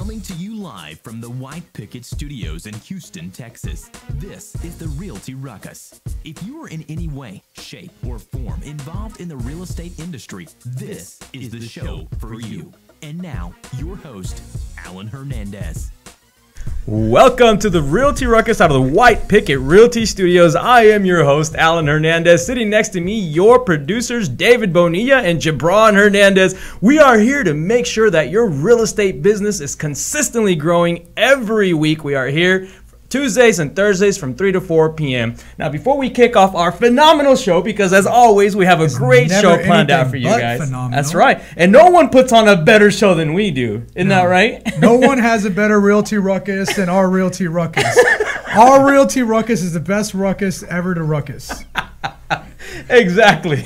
Coming to you live from the White Picket Studios in Houston, Texas, this is the Realty Ruckus. If you are in any way, shape, or form involved in the real estate industry, this is the show for you. And now, your host, Alan Hernandez. Welcome to the Realty Ruckus out of the White Picket Realty Studios. I am your host, Alan Hernandez. Sitting next to me, your producers, David Bonilla and Gibran Hernandez. We are here to make sure that your real estate business is consistently growing every week. We are here Tuesdays and Thursdays from 3 to 4 p.m. Now, before we kick off our phenomenal show, because as always, we have a great show planned out for you guys. Phenomenal. That's right. And no one puts on a better show than we do. Isn't that right? No one has a better Realty Ruckus than our Realty Ruckus. Our Realty Ruckus is the best ruckus ever to ruckus. Exactly.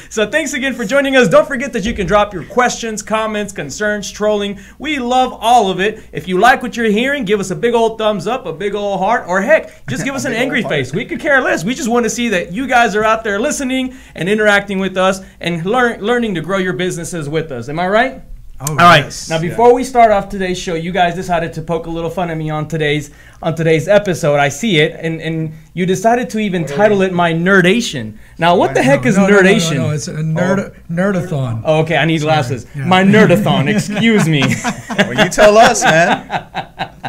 So thanks again for joining us. Don't forget that you can drop your questions, comments, concerns, trolling. We love all of it. If you like what you're hearing, give us a big old thumbs up, a big old heart, or heck, just give us an angry face. We could care less. We just want to see that you guys are out there listening and interacting with us and learning to grow your businesses with us. Am I right? Oh, all right. Yes. Now, before we start off today's show, you guys decided to poke a little fun at me on today's episode. I see it, and you decided to even title it "My Nerdation." Now, what the heck is Nerdation? No, it's a nerdathon. Oh, okay. I need glasses. Yeah. My nerdathon. Excuse me. Well, you tell us, man.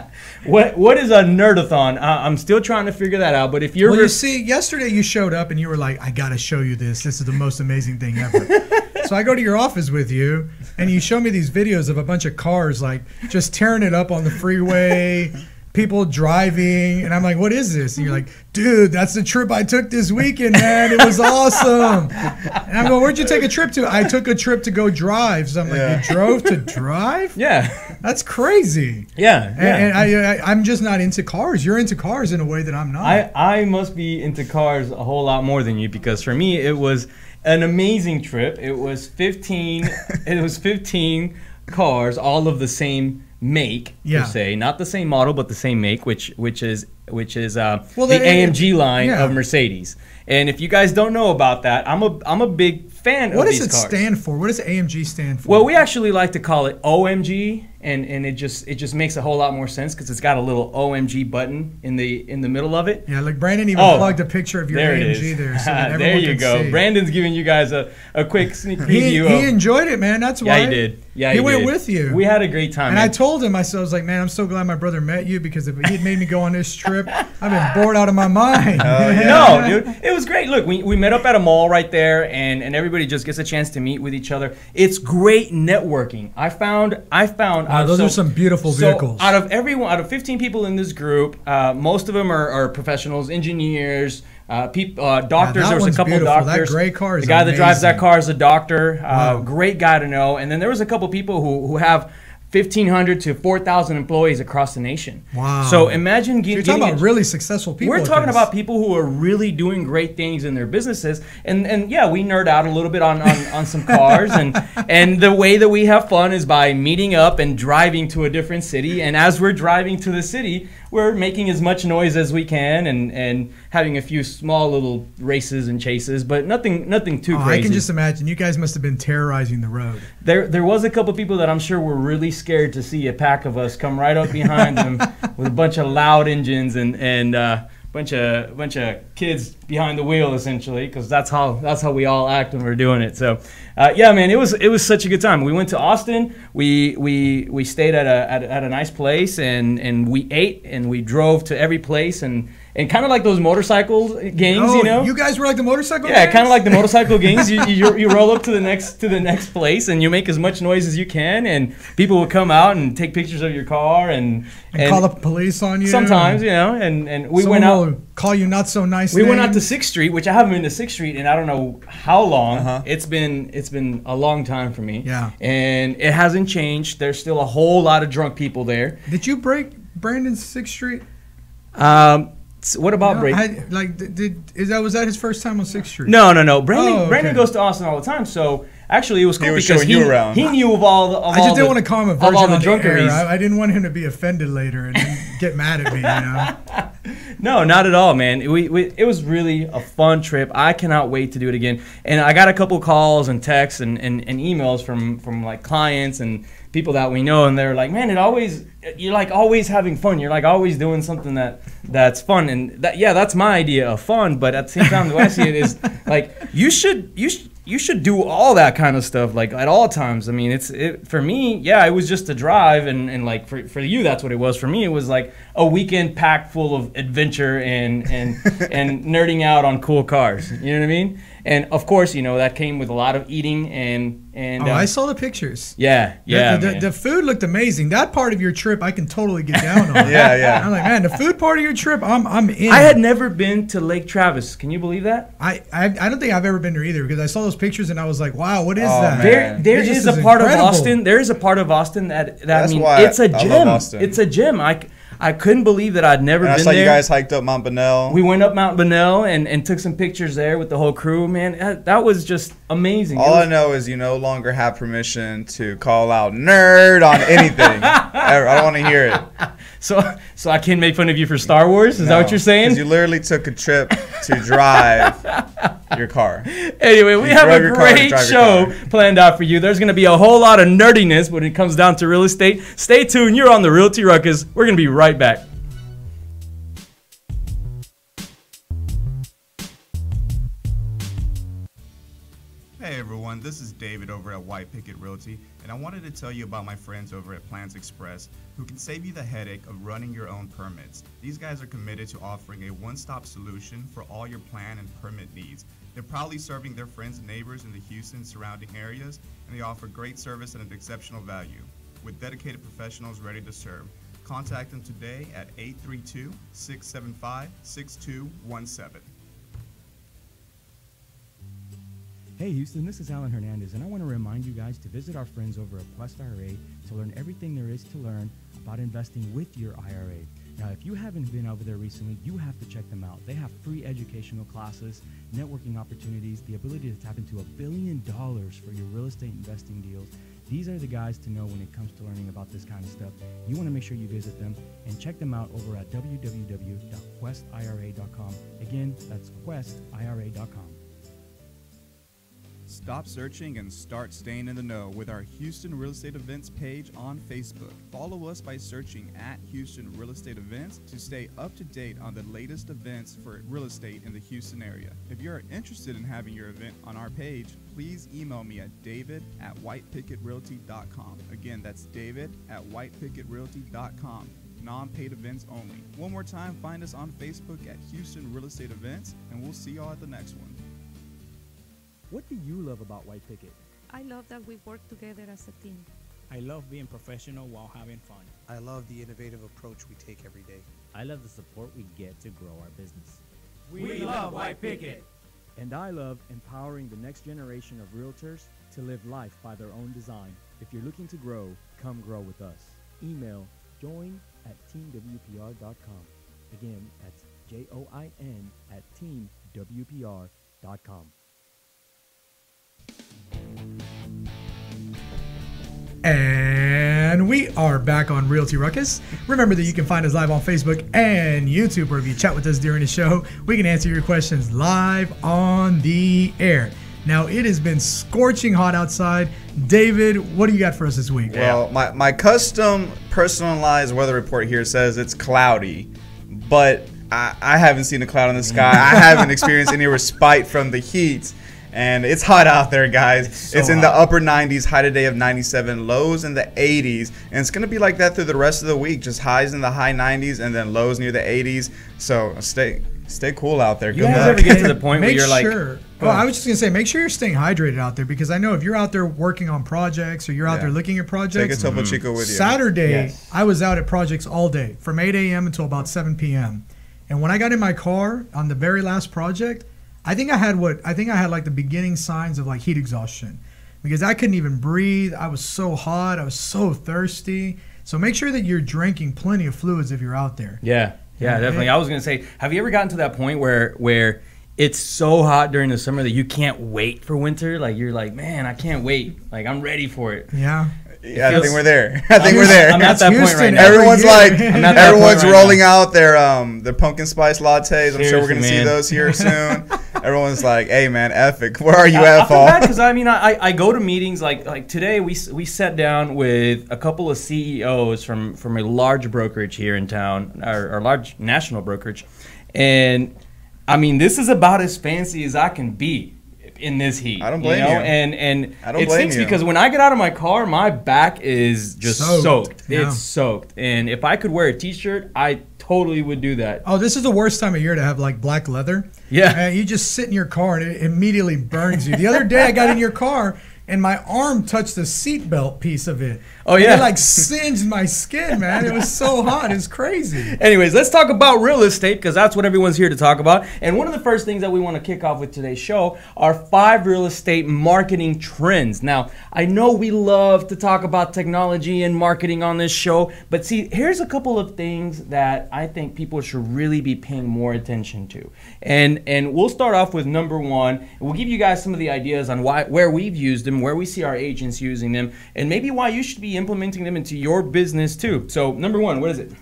What is a nerdathon? I'm still trying to figure that out. But if you're you see, yesterday you showed up and you were like, "I gotta show you this. This is the most amazing thing ever." So I go to your office with you, and you show me these videos of a bunch of cars like just tearing it up on the freeway, people driving, and I'm like, "What is this?" And you're like, "Dude, that's the trip I took this weekend, man. It was awesome." And I'm going, "Where'd you take a trip to?" "I took a trip to go drive." So I'm like, "You drove to drive?" Yeah. That's crazy. Yeah. And I'm just not into cars. You're into cars in a way that I'm not. I must be into cars a whole lot more than you, because for me it was an amazing trip. It was 15 cars, all of the same make, per se, not the same model, but the same make, which is the AMG line of Mercedes. And if you guys don't know about that, I'm a big fan of these cars. What does it stand for? What does AMG stand for? Well, we actually like to call it OMG, and it just makes a whole lot more sense because it's got a little OMG button in the middle of it. Yeah, like Brandon even plugged a picture of your AMG there, so that everyone there you go. See. Brandon's giving you guys a quick sneak preview. He enjoyed it, man. That's why. Yeah, he did. Yeah, he went with you. We had a great time. And I told him, I was like, "Man, I'm so glad my brother met you, because if he had made me go on this trip, I've been bored out of my mind." No, dude, it was great. Look, we met up at a mall right there, and everybody just gets a chance to meet with each other. It's great networking. I found. Those are some beautiful vehicles. Out of 15 people in this group, most of them are professionals, engineers, doctors. There was a couple of doctors. That gray car is the guy amazing. that drives that car is a doctor. Great guy to know. And then there was a couple people who have 1,500 to 4,000 employees across the nation. Wow. So imagine you're talking about really successful people. We're talking about people who are really doing great things in their businesses. And yeah, we nerd out a little bit on some cars. And the way that we have fun is by meeting up and driving to a different city. And as we're driving to the city, we're making as much noise as we can and having a few small little races and chases, but nothing too crazy. I can just imagine. You guys must have been terrorizing the road. There was a couple people that I'm sure were really scared to see a pack of us come right up behind them with a bunch of loud engines and bunch of kids behind the wheel, essentially, because that's how we all act when we're doing it. So yeah, man, it was such a good time. We went to Austin. We stayed at a nice place, and we ate, and we drove to every place, and kind of like those motorcycle gangs, you know. You guys were like the motorcycle gangs? gangs? Kind of like the motorcycle gangs. You roll up to the next place, and you make as much noise as you can, and people will come out and take pictures of your car and call the police on you. Sometimes, you know, and we went out. Call you not so nice. We went out to 6th Street, which I haven't been to 6th Street in I don't know how long. It's been a long time for me. Yeah. And it hasn't changed. There's still a whole lot of drunk people there. Did you break Brandon's 6th Street? What about break? Was that his first time on 6th Street? No. Brandon goes to Austin all the time, so actually it was cool because he knew of all the. I just didn't want to call him a virgin of all the drunkeries. drunkeries. I didn't want him to be offended later and get mad at me, you know. No, not at all, man. It was really a fun trip. I cannot wait to do it again. And I got a couple calls and texts and emails from like clients and people that we know, and they're like, man, you're like always having fun. You're like always doing something that's fun. And that's my idea of fun. But at the same time, the way I see it is like you should do all that kind of stuff like at all times. I mean, for me, it was just a drive, and like for you, that's what it was. For me, it was like a weekend packed full of adventure and and nerding out on cool cars. You know what I mean? And of course, that came with a lot of eating and. I saw the pictures. Yeah. The food looked amazing. That part of your trip, I can totally get down on. Yeah. I'm like, man, the food part of your trip, I'm in. I had never been to Lake Travis. Can you believe that? I don't think I've ever been there either, because I saw those pictures and I was like, wow, what is that? Man. There is a part incredible. Of Austin. There is a part of Austin that I mean, it's a gym. It's a gym. I couldn't believe that I'd never been there. I saw you guys hiked up Mount Bunnell. We went up Mount Bunnell and took some pictures there with the whole crew. Man, that was just amazing. All I know is you no longer have permission to call out nerd on anything. I don't want to hear it. So I can't make fun of you for Star Wars? Is that what you're saying? Because you literally took a trip to drive your car. Anyway, we have a great show planned out for you. There's going to be a whole lot of nerdiness when it comes down to real estate. Stay tuned. You're on the Realty Ruckus. We're going to be right back. Hey everyone, this is David over at White Picket Realty, and I wanted to tell you about my friends over at Plans Express who can save you the headache of running your own permits. These guys are committed to offering a one-stop solution for all your plan and permit needs. They're proudly serving their friends and neighbors in the Houston surrounding areas, and they offer great service and an exceptional value. With dedicated professionals ready to serve, contact them today at 832-675-6217. Hey Houston, this is Alan Hernandez, and I want to remind you guys to visit our friends over at Quest IRA to learn everything there is to learn about investing with your IRA. Now, if you haven't been over there recently, you have to check them out. They have free educational classes, networking opportunities, the ability to tap into $1 billion for your real estate investing deals. These are the guys to know when it comes to learning about this kind of stuff. You want to make sure you visit them and check them out over at www.questira.com. Again, that's questira.com. Stop searching and start staying in the know with our Houston Real Estate Events page on Facebook. Follow us by searching at Houston Real Estate Events to stay up to date on the latest events for real estate in the Houston area. If you're interested in having your event on our page, please email me at david@whitepickettrealty.com. Again, that's david@whitepickettrealty.com. Non-paid events only. One more time, find us on Facebook at Houston Real Estate Events, and we'll see y'all at the next one. What do you love about White Picket? I love that we work together as a team. I love being professional while having fun. I love the innovative approach we take every day. I love the support we get to grow our business. We love White Picket. And I love empowering the next generation of realtors to live life by their own design. If you're looking to grow, come grow with us. Email join@teamwpr.com. Again, that's join@teamwpr.com. And we are back on Realty Ruckus. Remember that you can find us live on Facebook and YouTube, where if you chat with us during the show, we can answer your questions live on the air. Now, it has been scorching hot outside. David, what do you got for us this week? Well, my custom personalized weather report here says it's cloudy, but I haven't seen a cloud in the sky. I haven't experienced any respite from the heat. And it's hot out there, guys. It's in the upper 90s, high today of 97, lows in the 80s. And it's going to be like that through the rest of the week, just highs in the high 90s and then lows near the 80s. So stay cool out there. You guys ever get to the point where you're like... Well, I was just going to say, make sure you're staying hydrated out there, because I know if you're out there working on projects or you're out there looking at projects. Take a Topo Chico with you. Saturday, I was out at projects all day from 8 a.m. until about 7 p.m. And when I got in my car on the very last project, I think I had like the beginning signs of like heat exhaustion, because I couldn't even breathe. I was so hot. I was so thirsty. So make sure that you're drinking plenty of fluids if you're out there. Yeah, definitely. I was going to say, have you ever gotten to that point where it's so hot during the summer that you can't wait for winter? Like, you're like, man, I can't wait. Like, I'm ready for it. Yeah. Yeah, I think we're there. I think we're there. I'm at that point right now. Everyone's like, everyone's right rolling out their pumpkin spice lattes. I'm sure we're gonna see those here soon. Everyone's like, "Hey, man, epic. Where are you at, Paul?" Because I mean, I go to meetings like today. We sat down with a couple of CEOs from a large brokerage here in town, our large national brokerage, and I mean, this is about as fancy as I can be in this heat. I don't blame you. And I don't it blame stinks you. because when I get out of my car, my back is just soaked. Yeah. It's soaked. And if I could wear a t-shirt, I totally would do that. Oh, this is the worst time of year to have like black leather. Yeah. You just sit in your car and it immediately burns you. The other day I got in your car and my arm touched the seatbelt piece of it. Oh, and yeah. it like singed my skin, man. It was so hot. It's crazy. Anyways, let's talk about real estate because that's what everyone's here to talk about. And one of the first things that we want to kick off with today's show are 5 real estate marketing trends. Now, I know we love to talk about technology and marketing on this show, but see, here's a couple of things that I think people should really be paying more attention to. And we'll start off with number 1. We'll give you guys some of the ideas on where we've used them, where we see our agents using them, and maybe why you should be implementing them into your business too. So number 1, what is it?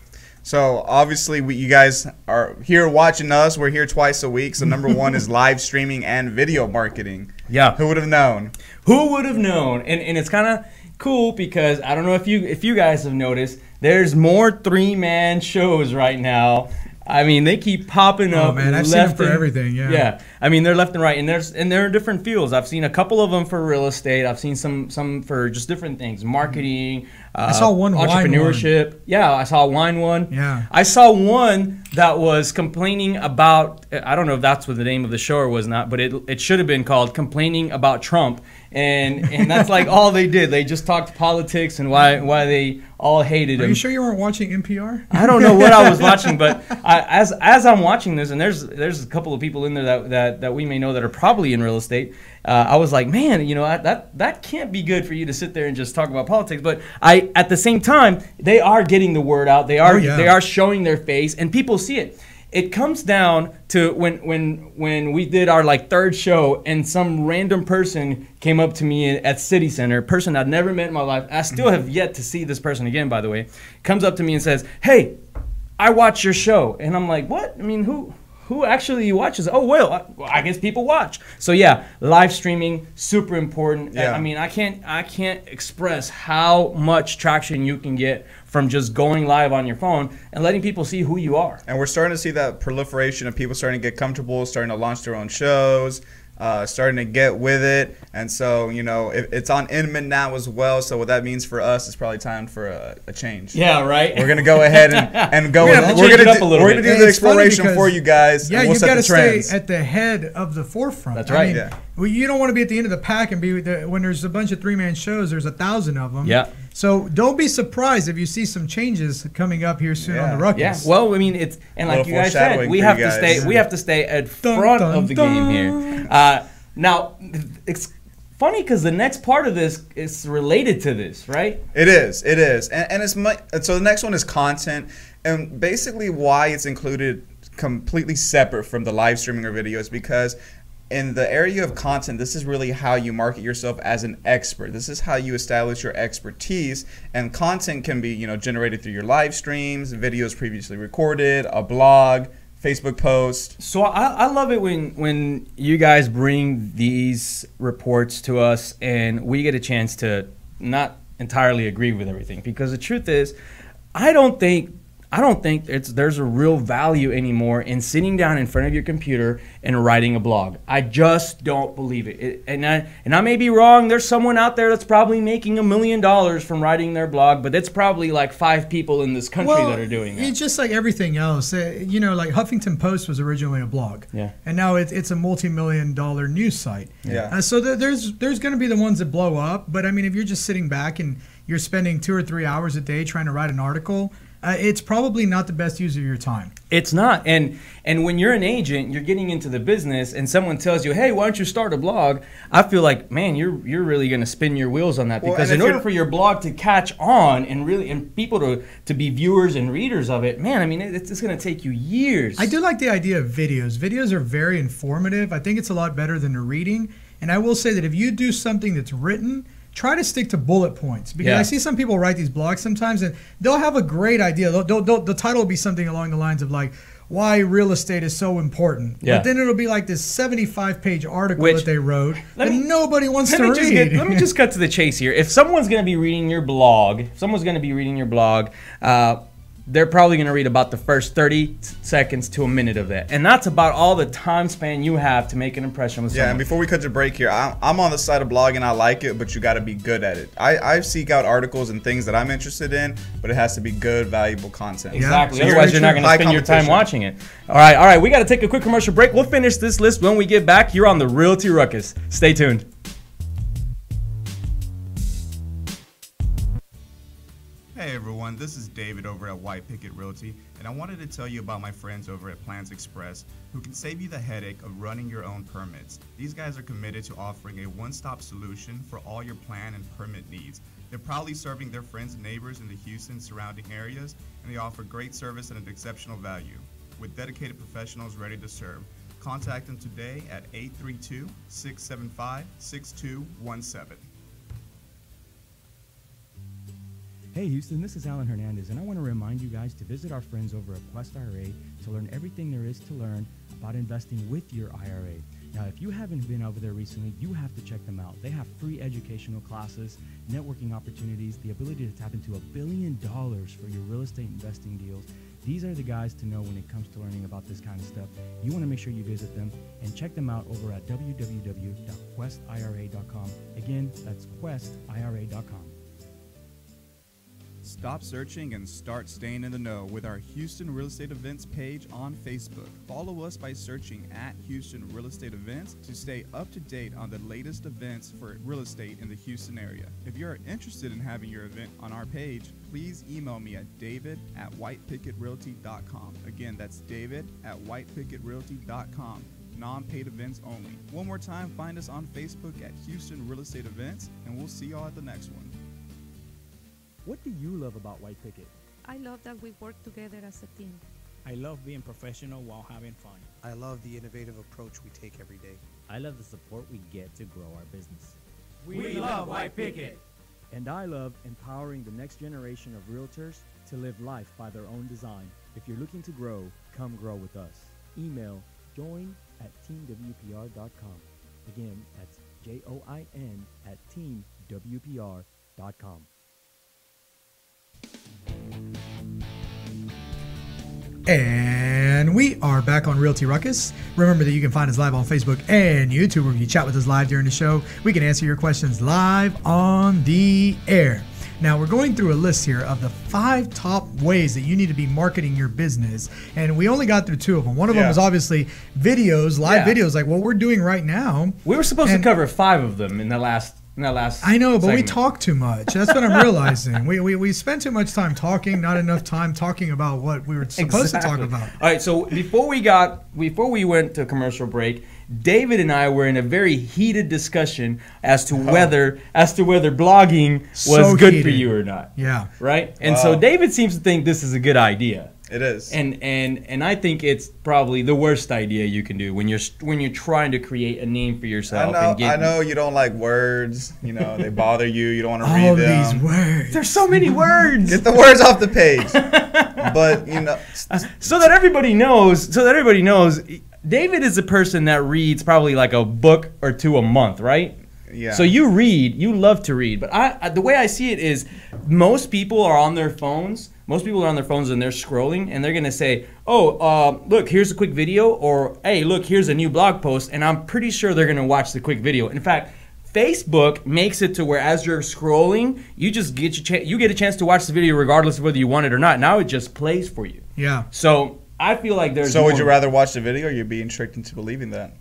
So obviously, you guys are here watching us. We're here twice a week. So number 1 is live streaming and video marketing. Yeah. Who would have known? Who would have known? And it's kind of cool because I don't know if you guys have noticed, there's more 3-man shows right now. I mean, they keep popping up. Oh man, I've seen them for everything. Yeah. Yeah. I mean, they're left and right, and there are different fields. I've seen a couple of them for real estate. I've seen some for just different things, marketing. I saw one entrepreneurship. Wine one. Yeah, I saw a wine one. Yeah. I saw one that was complaining about. I don't know if that's what the name of the show or was not, but it should have been called "Complaining About Trump," and that's like all they did. They just talked politics and why they all hated him. Are you sure you weren't watching NPR? I don't know what I was watching, but as I'm watching this, and there's a couple of people in there that we may know that are probably in real estate. I was like, man, you know, that can't be good for you to sit there and just talk about politics. But at the same time, they are getting the word out. They are showing their face, and people see it. It comes down to when we did our like 3rd show, and some random person came up to me at City Center, a person I'd never met in my life. I still have yet to see this person again, by the way. Comes up to me and says, "Hey, I watch your show," and I'm like, "What? I mean, who actually watches?" "Oh, well, I guess people watch." So yeah, live streaming, super important. Yeah. I mean, I can't express how much traction you can get from just going live on your phone and letting people see who you are. And we're starting to see that proliferation of people starting to get comfortable, starting to launch their own shows, starting to get with it. And so, you know, it's on Inman now as well. So what that means for us is probably time for a change. Yeah, right. We're gonna go ahead and go. We're gonna do the exploration for you guys. Yeah, and we'll you've set got to the trends. stay at the head of the forefront. That's right. I mean, well, you don't want to be at the end of the pack and be when there's a bunch of 3-man shows. There's 1,000 of them. Yeah. So don't be surprised if you see some changes coming up here soon on the Ruckus. Yeah. Well, I mean, like you guys said, we have to stay. We have to stay at front of the game here. Now, it's funny because the next part of this is related to this, right? It is, and so the next one is content, and basically why it's included completely separate from the live streaming or videos, because in the area of content, this is really how you market yourself as an expert. This is how you establish your expertise, and content can be, you know, generated through your live streams, videos previously recorded, a blog, Facebook post. So I love it when you guys bring these reports to us and we get a chance to not entirely agree with everything, because the truth is, I don't think there's a real value anymore in sitting down in front of your computer and writing a blog. I just don't believe it. And I may be wrong. There's someone out there that's probably making $1 million from writing their blog, but it's probably like 5 people in this country that are doing it. It's just like everything else. You know, like Huffington Post was originally a blog. Yeah. And now it's a multi-million-dollar news site. Yeah. So there's going to be the ones that blow up. But I mean, if you're just sitting back and you're spending 2 or 3 hours a day trying to write an article, it's probably not the best use of your time. It's not. And when you're an agent, you're getting into the business, and someone tells you, "Hey, why don't you start a blog?" I feel like, man, you're really going to spin your wheels on that, because in order for your blog to catch on and people to be viewers and readers of it, man, I mean, it's going to take you years. I do like the idea of videos. Videos are very informative. I think it's a lot better than the reading. And I will say that if you do something that's written, try to stick to bullet points, because Yeah. I see some people write these blogs sometimes and they'll have a great idea. The title will be something along the lines of like, why real estate is so important. Yeah. But then it'll be like this 75-page article Which- that they wrote Let that me- nobody wants to Let read. me just cut to the chase here. If someone's going to be reading your blog, they're probably going to read about the first 30 seconds to a minute of that. And that's about all the time span you have to make an impression with someone. Yeah, and before we cut to break here, I'm on the side of blogging. I like it, but you got to be good at it. I seek out articles and things that I'm interested in, but it has to be good, valuable content. Exactly. So Otherwise, you're not going to spend your time watching it. All right. We got to take a quick commercial break. We'll finish this list when we get back. You're on the Realty Ruckus. Stay tuned. Hey everyone, this is David over at White Picket Realty, and I wanted to tell you about my friends over at Plans Express, who can save you the headache of running your own permits. These guys are committed to offering a one-stop solution for all your plan and permit needs. They're proudly serving their friends and neighbors in the Houston surrounding areas, and they offer great service at an exceptional value. With dedicated professionals ready to serve, contact them today at 832-675-6217. Hey Houston, this is Alan Hernandez, and I want to remind you guys to visit our friends over at Quest IRA to learn everything there is to learn about investing with your IRA. Now, if you haven't been over there recently, you have to check them out. They have free educational classes, networking opportunities, the ability to tap into $1 billion for your real estate investing deals. These are the guys to know when it comes to learning about this kind of stuff. You want to make sure you visit them and check them out over at www.questira.com. Again, that's questira.com. Stop searching and start staying in the know with our Houston Real Estate Events page on Facebook. Follow us by searching at Houston Real Estate Events to stay up to date on the latest events for real estate in the Houston area. If you're interested in having your event on our page, please email me at david@whitepicketrealty.com. Again, that's david@whitepicketrealty.com. Non-paid events only. One more time, find us on Facebook at Houston Real Estate Events, and we'll see y'all at the next one. What do you love about White Picket? I love that we work together as a team. I love being professional while having fun. I love the innovative approach we take every day. I love the support we get to grow our business. We love White Picket. And I love empowering the next generation of realtors to live life by their own design. If you're looking to grow, come grow with us. Email join@teamwpr.com. Again, that's join@teamwpr.com. And we are back on Realty Ruckus. Remember that you can find us live on Facebook and YouTube, where you chat with us live during the show. We can answer your questions live on the air. Now, we're going through a list here of the 5 top ways that you need to be marketing your business. And we only got through 2 of them. One of them was obviously videos, live videos, like what we're doing right now. We were supposed to cover 5 of them in that last I know, but we segment. talk too much. That's what I'm realizing. We spend too much time talking, not enough time talking about what we were supposed to talk about. All right, so before we went to commercial break, David and I were in a very heated discussion as to whether blogging was So good for heated. you or not. Yeah. Right? And so David seems to think this is a good idea. It is. And I think it's probably the worst idea you can do when you're trying to create a name for yourself. I know you don't like words. You know, they bother you. You don't want to read All them. these words. There's so many words. Get the words off the page. But, you know. So that everybody knows, David is a person that reads probably like a book or 2 a month, right? Yeah. So you love to read. But the way I see it is most people are on their phones. Most people are on their phones and they're scrolling and they're going to say, look, here's a quick video, or, hey, look, here's a new blog post. And I'm pretty sure they're going to watch the quick video. In fact, Facebook makes it to where as you're scrolling, you just get a chance to watch the video regardless of whether you want it or not. Now it just plays for you. Yeah. So I feel like there's So would you rather watch the video, or you're being tricked into believing that?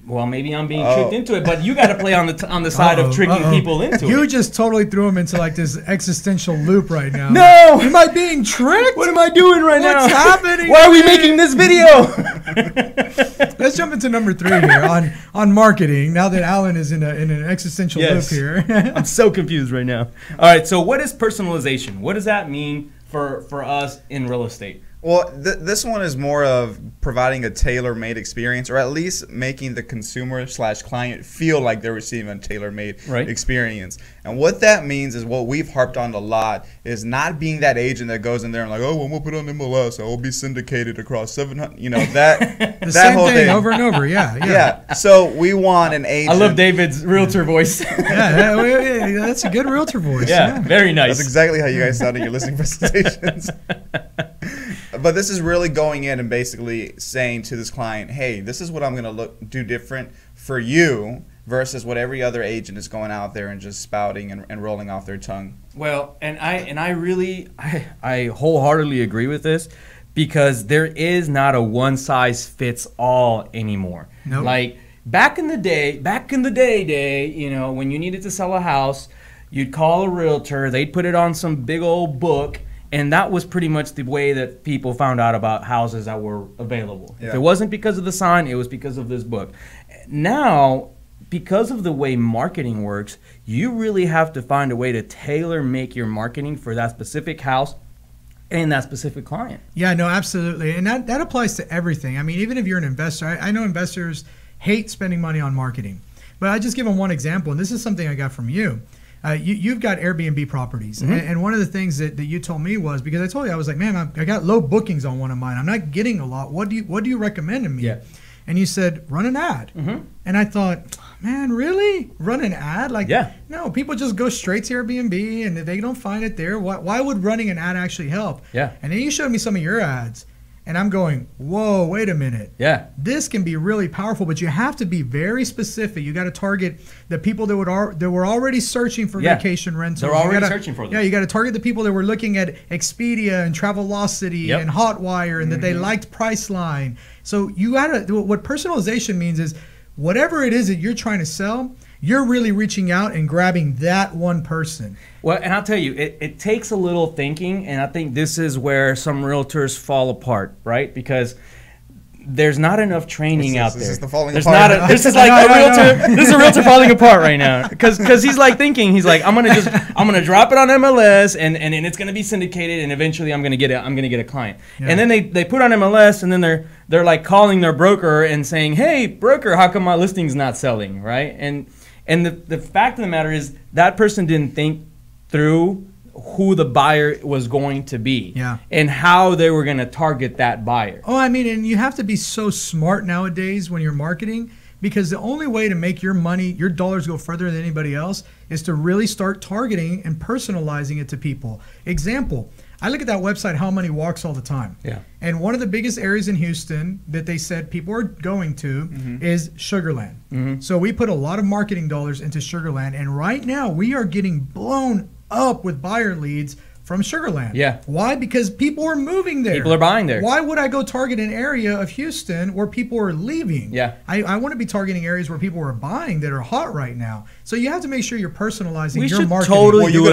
Well, maybe I'm being tricked into it, but you got to play on the side of tricking people into it. You just totally threw him into like this existential loop right now. No! Am I being tricked? What am I doing right now? What's happening? Why are we making this video? Let's jump into number 3 here on marketing. Now that Alan is in an existential loop here. I'm so confused right now. All right, so what is personalization? What does that mean for us in real estate? Well, this one is more of providing a tailor-made experience, or at least making the consumer/client feel like they're receiving a tailor-made experience. And what that means is what we've harped on a lot is not being that agent that goes in there and like, oh, well, we'll put it on MLS, I will be syndicated across 700. You know that the that same whole thing over and over. Yeah. So we want an agent. I love David's realtor voice. yeah, that's a good realtor voice. Yeah, very nice. That's exactly how you guys sound in your listing presentations. But this is really going in and basically saying to this client, hey, this is what I'm going to do different for you versus what every other agent is going out there and just spouting and rolling off their tongue. Well, and I wholeheartedly agree with this, because there is not a one size fits all anymore. Nope. Like back in the day, you know, when you needed to sell a house, you'd call a realtor, they'd put it on some big old book, and that was pretty much the way that people found out about houses that were available. Yeah. If it wasn't because of the sign, it was because of this book. Now, because of the way marketing works, you really have to find a way to tailor make your marketing for that specific house and that specific client. Yeah, no, absolutely. And that applies to everything. I mean, even if you're an investor, I know investors hate spending money on marketing. But I just give them one example, and this is something I got from you. You've got Airbnb properties. Mm-hmm. And one of the things that you told me was, because I told you, I was like, man, I got low bookings on one of mine. I'm not getting a lot. What do you recommend to me? Yeah. And you said, run an ad. Mm-hmm. And I thought, man, really? Run an ad? Like, no, people just go straight to Airbnb, and if they don't find it there, why would running an ad actually help? Yeah. And then you showed me some of your ads. And I'm going, whoa, wait a minute. Yeah. This can be really powerful, but you have to be very specific. You got to target the people that were already searching for vacation rentals. They're already searching for them. Yeah, you got to target the people that were looking at Expedia and Travelocity and Hotwire, and that they liked Priceline. So you got to, what personalization means is whatever it is that you're trying to sell, you're really reaching out and grabbing that one person. Well, and I'll tell you, it takes a little thinking, and I think this is where some realtors fall apart, right? Because there's not enough training out there. This is the falling apart. This is like a realtor. This is a realtor falling apart right now, because he's like thinking, he's like, I'm gonna drop it on MLS, and it's gonna be syndicated, and eventually I'm gonna get a client. Yeah. And then they put on MLS, and then they're like calling their broker and saying, hey, broker, how come my listing's not selling, right? And the fact of the matter is that person didn't think through who the buyer was going to be and how they were going to target that buyer. Oh, I mean, and you have to be so smart nowadays when you're marketing, because the only way to make your money, your dollars go further than anybody else, is to really start targeting and personalizing it to people. Example, I look at that website, How Money Walks, all the time. Yeah. And one of the biggest areas in Houston that they said people are going to is Sugarland. Mm-hmm. So we put a lot of marketing dollars into Sugarland, and right now we are getting blown up with buyer leads from Sugarland. Yeah. Why? Because people are moving there. People are buying there. Why would I go target an area of Houston where people are leaving? Yeah. I want to be targeting areas where people are buying that are hot right now. So you have to make sure you're personalizing your marketing. Totally well, you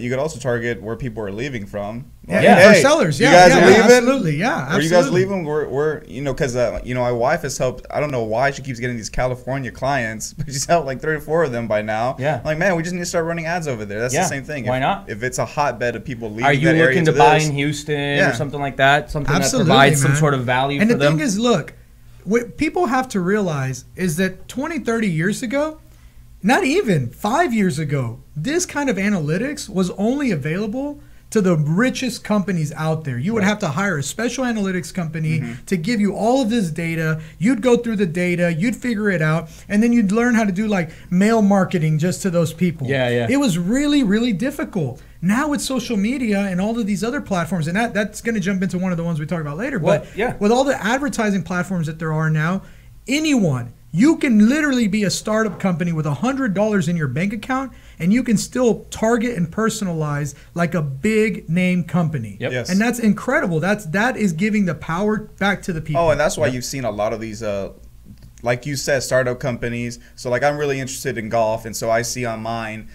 could also target where people are leaving from. Like, for sellers. Yeah, you guys leaving? Absolutely. Yeah, absolutely. Are you guys leaving? We're because my wife has helped. I don't know why she keeps getting these California clients, but she's helped like 3 or 4 of them by now. Yeah. I'm like, man, we just need to start running ads over there. That's the same thing. Why not? If it's a hotbed of people leaving, are you looking to buy in Houston or something like that? Something that provides some sort of value for them. And the thing is, look, what people have to realize is that 20, 30 years ago, not even 5 years ago, this kind of analytics was only available to the richest companies out there. You would have to hire a special analytics company to give you all of this data. You'd go through the data, you'd figure it out, and then you'd learn how to do like mail marketing just to those people. Yeah. It was really, really difficult. Now with social media and all of these other platforms, and that's going to jump into one of the ones we talk about later, but with all the advertising platforms that there are now, you can literally be a startup company with $100 in your bank account, and you can still target and personalize like a big name company. Yep. Yes. And that's incredible. That is giving the power back to the people. Oh, and that's why you've seen a lot of these like you said, startup companies. So like I'm really interested in golf, and so I see on mine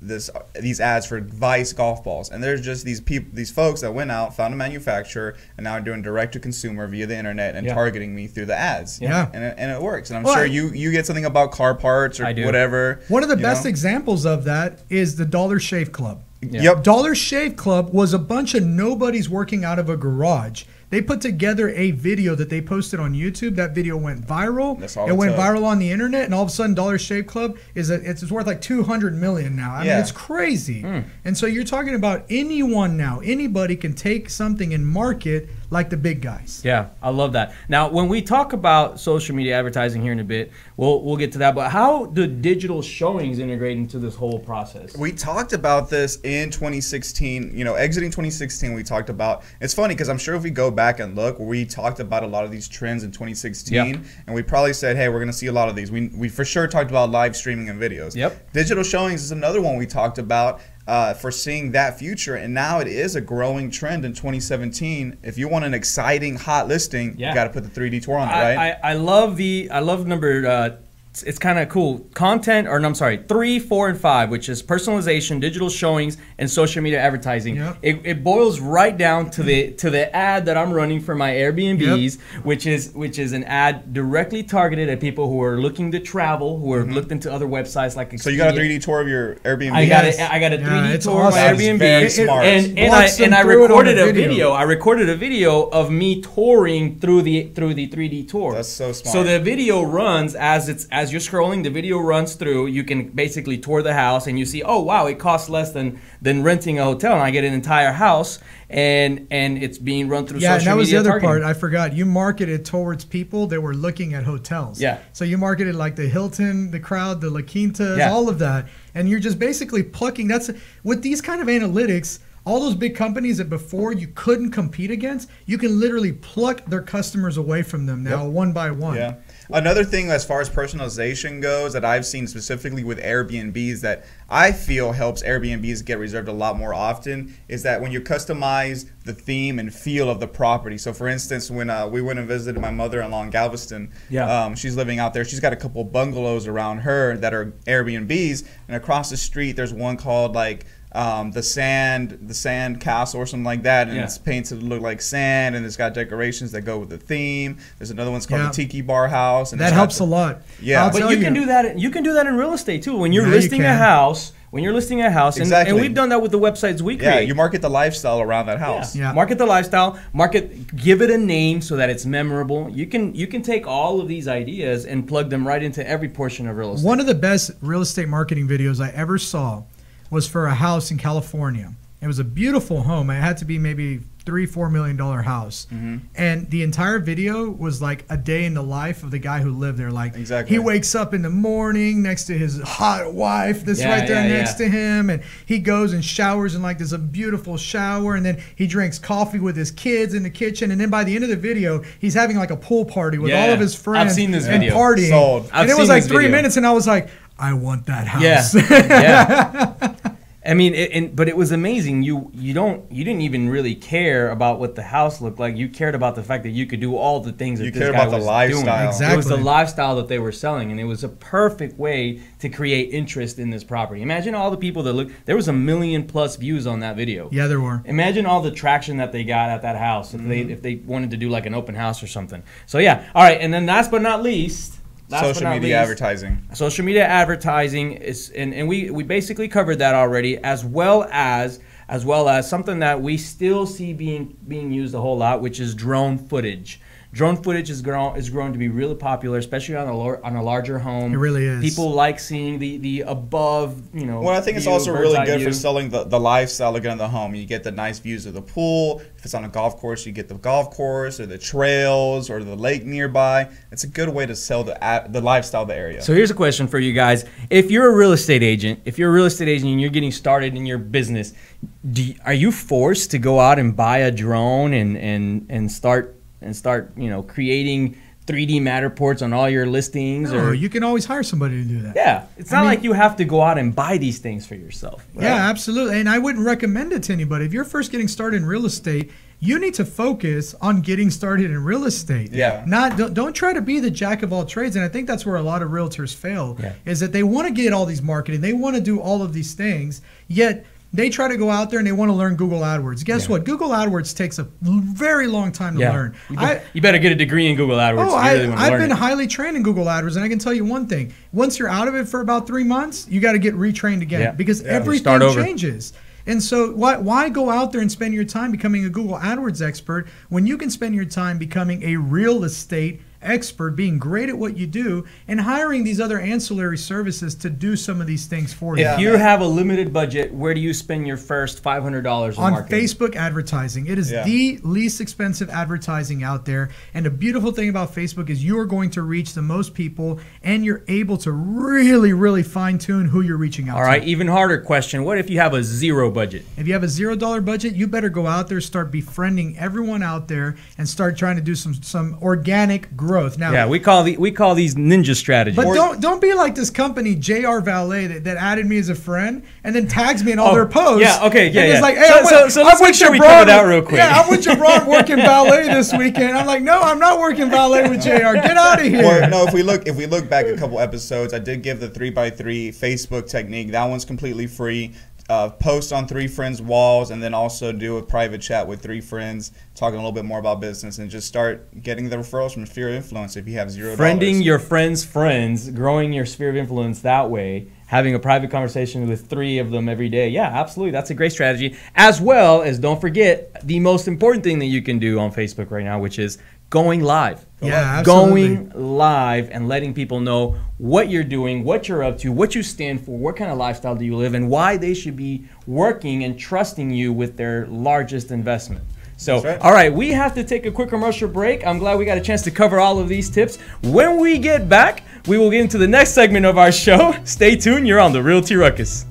these ads for Vice golf balls, and there's just these folks that went out, found a manufacturer, and now are doing direct to consumer via the internet and targeting me through the ads. Yeah. And it works. And I'm sure you get something about car parts or whatever. One of the best examples of that is the Dollar Shave Club. Yep. Dollar Shave Club was a bunch of nobodies working out of a garage. They put together a video that they posted on YouTube. That video went viral. It went viral on the internet, and all of a sudden, Dollar Shave Club it's worth like $200 million now. I mean, it's crazy. And so you're talking about anyone now. Anybody can take something and market like the big guys. Yeah, I love that. Now, when we talk about social media advertising here in a bit, we'll get to that. But how do digital showings integrate into this whole process? We talked about this in 2016. You know, exiting 2016, we talked about. It's funny because I'm sure if we go back and look, we talked about a lot of these trends in 2016, and we probably said, hey, we're going to see a lot of these. We for sure talked about live streaming and videos. Digital showings is another one we talked about. For seeing that future, and now it is a growing trend in 2017. If you want an exciting hot listing, you got to put the 3D tour on it, right? I love number. It's kind of cool. Content, or no, I'm sorry, 3, 4, and 5, which is personalization, digital showings, and social media advertising. It boils right down to the ad that I'm running for my Airbnbs, which is an ad directly targeted at people who are looking to travel, who have looked into other websites like Expedia. So you got a 3D tour of your Airbnb? I got a 3D tour of my Airbnb. Very smart. And I recorded a video. I recorded a video of me touring through the 3D tour. That's so smart. So the video runs as you're scrolling, the video runs through. You can basically tour the house, and you see, oh wow, it costs less than renting a hotel, and I get an entire house, and it's being run through social media. Yeah, and that was the other part I forgot. You marketed towards people that were looking at hotels. Yeah. So you marketed like the Hilton, the Crowd, the La Quintas, all of that, and you're just basically plucking. That's with these kind of analytics. All those big companies that before you couldn't compete against, you can literally pluck their customers away from them now, one by one. Yeah. Another thing as far as personalization goes that I've seen specifically with Airbnbs that I feel helps Airbnbs get reserved a lot more often is that when you customize the theme and feel of the property. So for instance, when we went and visited my mother-in-law in Galveston, she's living out there. She's got a couple bungalows around her that are Airbnbs, and across the street there's one called like the sand castle or something like that, and it's painted to look like sand, and it's got decorations that go with the theme. There's another one's called the Tiki Bar House, and that helps a lot. Yeah, but you can do that. You can do that in real estate too. When you're listing a house. When you're listing a house, and we've done that with the websites we create. Yeah, you market the lifestyle around that house. Yeah. Market the lifestyle. Give it a name so that it's memorable. You can take all of these ideas and plug them right into every portion of real estate. One of the best real estate marketing videos I ever saw was for a house in California. It was a beautiful home. It had to be maybe $3-4 million house, and the entire video was like a day in the life of the guy who lived there. Like he wakes up in the morning next to his hot wife that's right there next to him, and he goes and showers in like there's a beautiful shower, and then he drinks coffee with his kids in the kitchen, and then by the end of the video he's having like a pool party with all of his friends. I've seen this and video. Partying. Sold. And it was like 3 minutes, and I was like, I want that house. Yeah. I mean, but it was amazing. You didn't even really care about what the house looked like. You cared about the fact that you could do all the things that this guy was doing. Exactly. It was the lifestyle that they were selling, and it was a perfect way to create interest in this property. Imagine all the people that looked. There was 1 million+ views on that video. Yeah, there were. Imagine all the traction that they got at that house if they wanted to do like an open house or something. So yeah, all right. And then last but not least. Social media advertising. Social media advertising is, and we basically covered that already, as well as something that we still see being used a whole lot, which is drone footage. Drone footage is grown to be really popular, especially on a larger home. It really is. People like seeing the above, Well, I think it's also really good for selling the lifestyle again in the home. You get the nice views of the pool. If it's on a golf course, you get the golf course or the trails or the lake nearby. It's a good way to sell the lifestyle of the area. So here's a question for you guys: if you're a real estate agent, and you're getting started in your business, are you forced to go out and buy a drone and start creating 3D Matterports on all your listings? No, you can always hire somebody to do that. Yeah, it's not like you have to go out and buy these things for yourself. Right? Yeah, absolutely. And I wouldn't recommend it to anybody. If you're first getting started in real estate, you need to focus on getting started in real estate. Yeah. Don't try to be the jack of all trades. And I think that's where a lot of realtors fail, is that they want to get all these marketing, they want to do all of these things, yet they try to go out there and they want to learn Google AdWords. Guess what? Google AdWords takes a very long time to learn. You better get a degree in Google AdWords. I've been highly trained in Google AdWords, and I can tell you one thing. Once you're out of it for about 3 months, you got to get retrained again because everything changes. And so why go out there and spend your time becoming a Google AdWords expert when you can spend your time becoming a real estate expert, being great at what you do, and hiring these other ancillary services to do some of these things for you. If you have a limited budget, where do you spend your first $500 on marketing? Facebook advertising? It is the least expensive advertising out there. And the beautiful thing about Facebook is you are going to reach the most people, and you're able to really, really fine tune who you're reaching out to. All right, even harder question. What if you have a zero budget? If you have a $0 budget, you better go out there, start befriending everyone out there, and start trying to do some organic growth. Now, yeah, we call these ninja strategies. But don't be like this company JR Valet that added me as a friend and then tags me in all their posts. Yeah, okay, yeah, and yeah. It's like, hey, so let's make sure we cover that real quick. Yeah, I'm with Jabron working valet this weekend. I'm like, no, I'm not working valet with JR. Get out of here. Well, no, if we look back a couple episodes, I did give the 3x3 Facebook technique. That one's completely free. Post on 3 friends' walls, and then also do a private chat with 3 friends, talking a little bit more about business, and just start getting the referrals from sphere of influence if you have $0. Friending your friends' friends, growing your sphere of influence that way, having a private conversation with 3 of them every day. Yeah, absolutely. That's a great strategy. As well as, don't forget, the most important thing that you can do on Facebook right now, which is going live. Yeah, absolutely. Going live and letting people know what you're doing, what you're up to, what you stand for, what kind of lifestyle do you live, and why they should be working and trusting you with their largest investment. So, right. All right, we have to take a quick commercial break. I'm glad we got a chance to cover all of these tips. When we get back, we will get into the next segment of our show. Stay tuned. You're on the Realty Ruckus.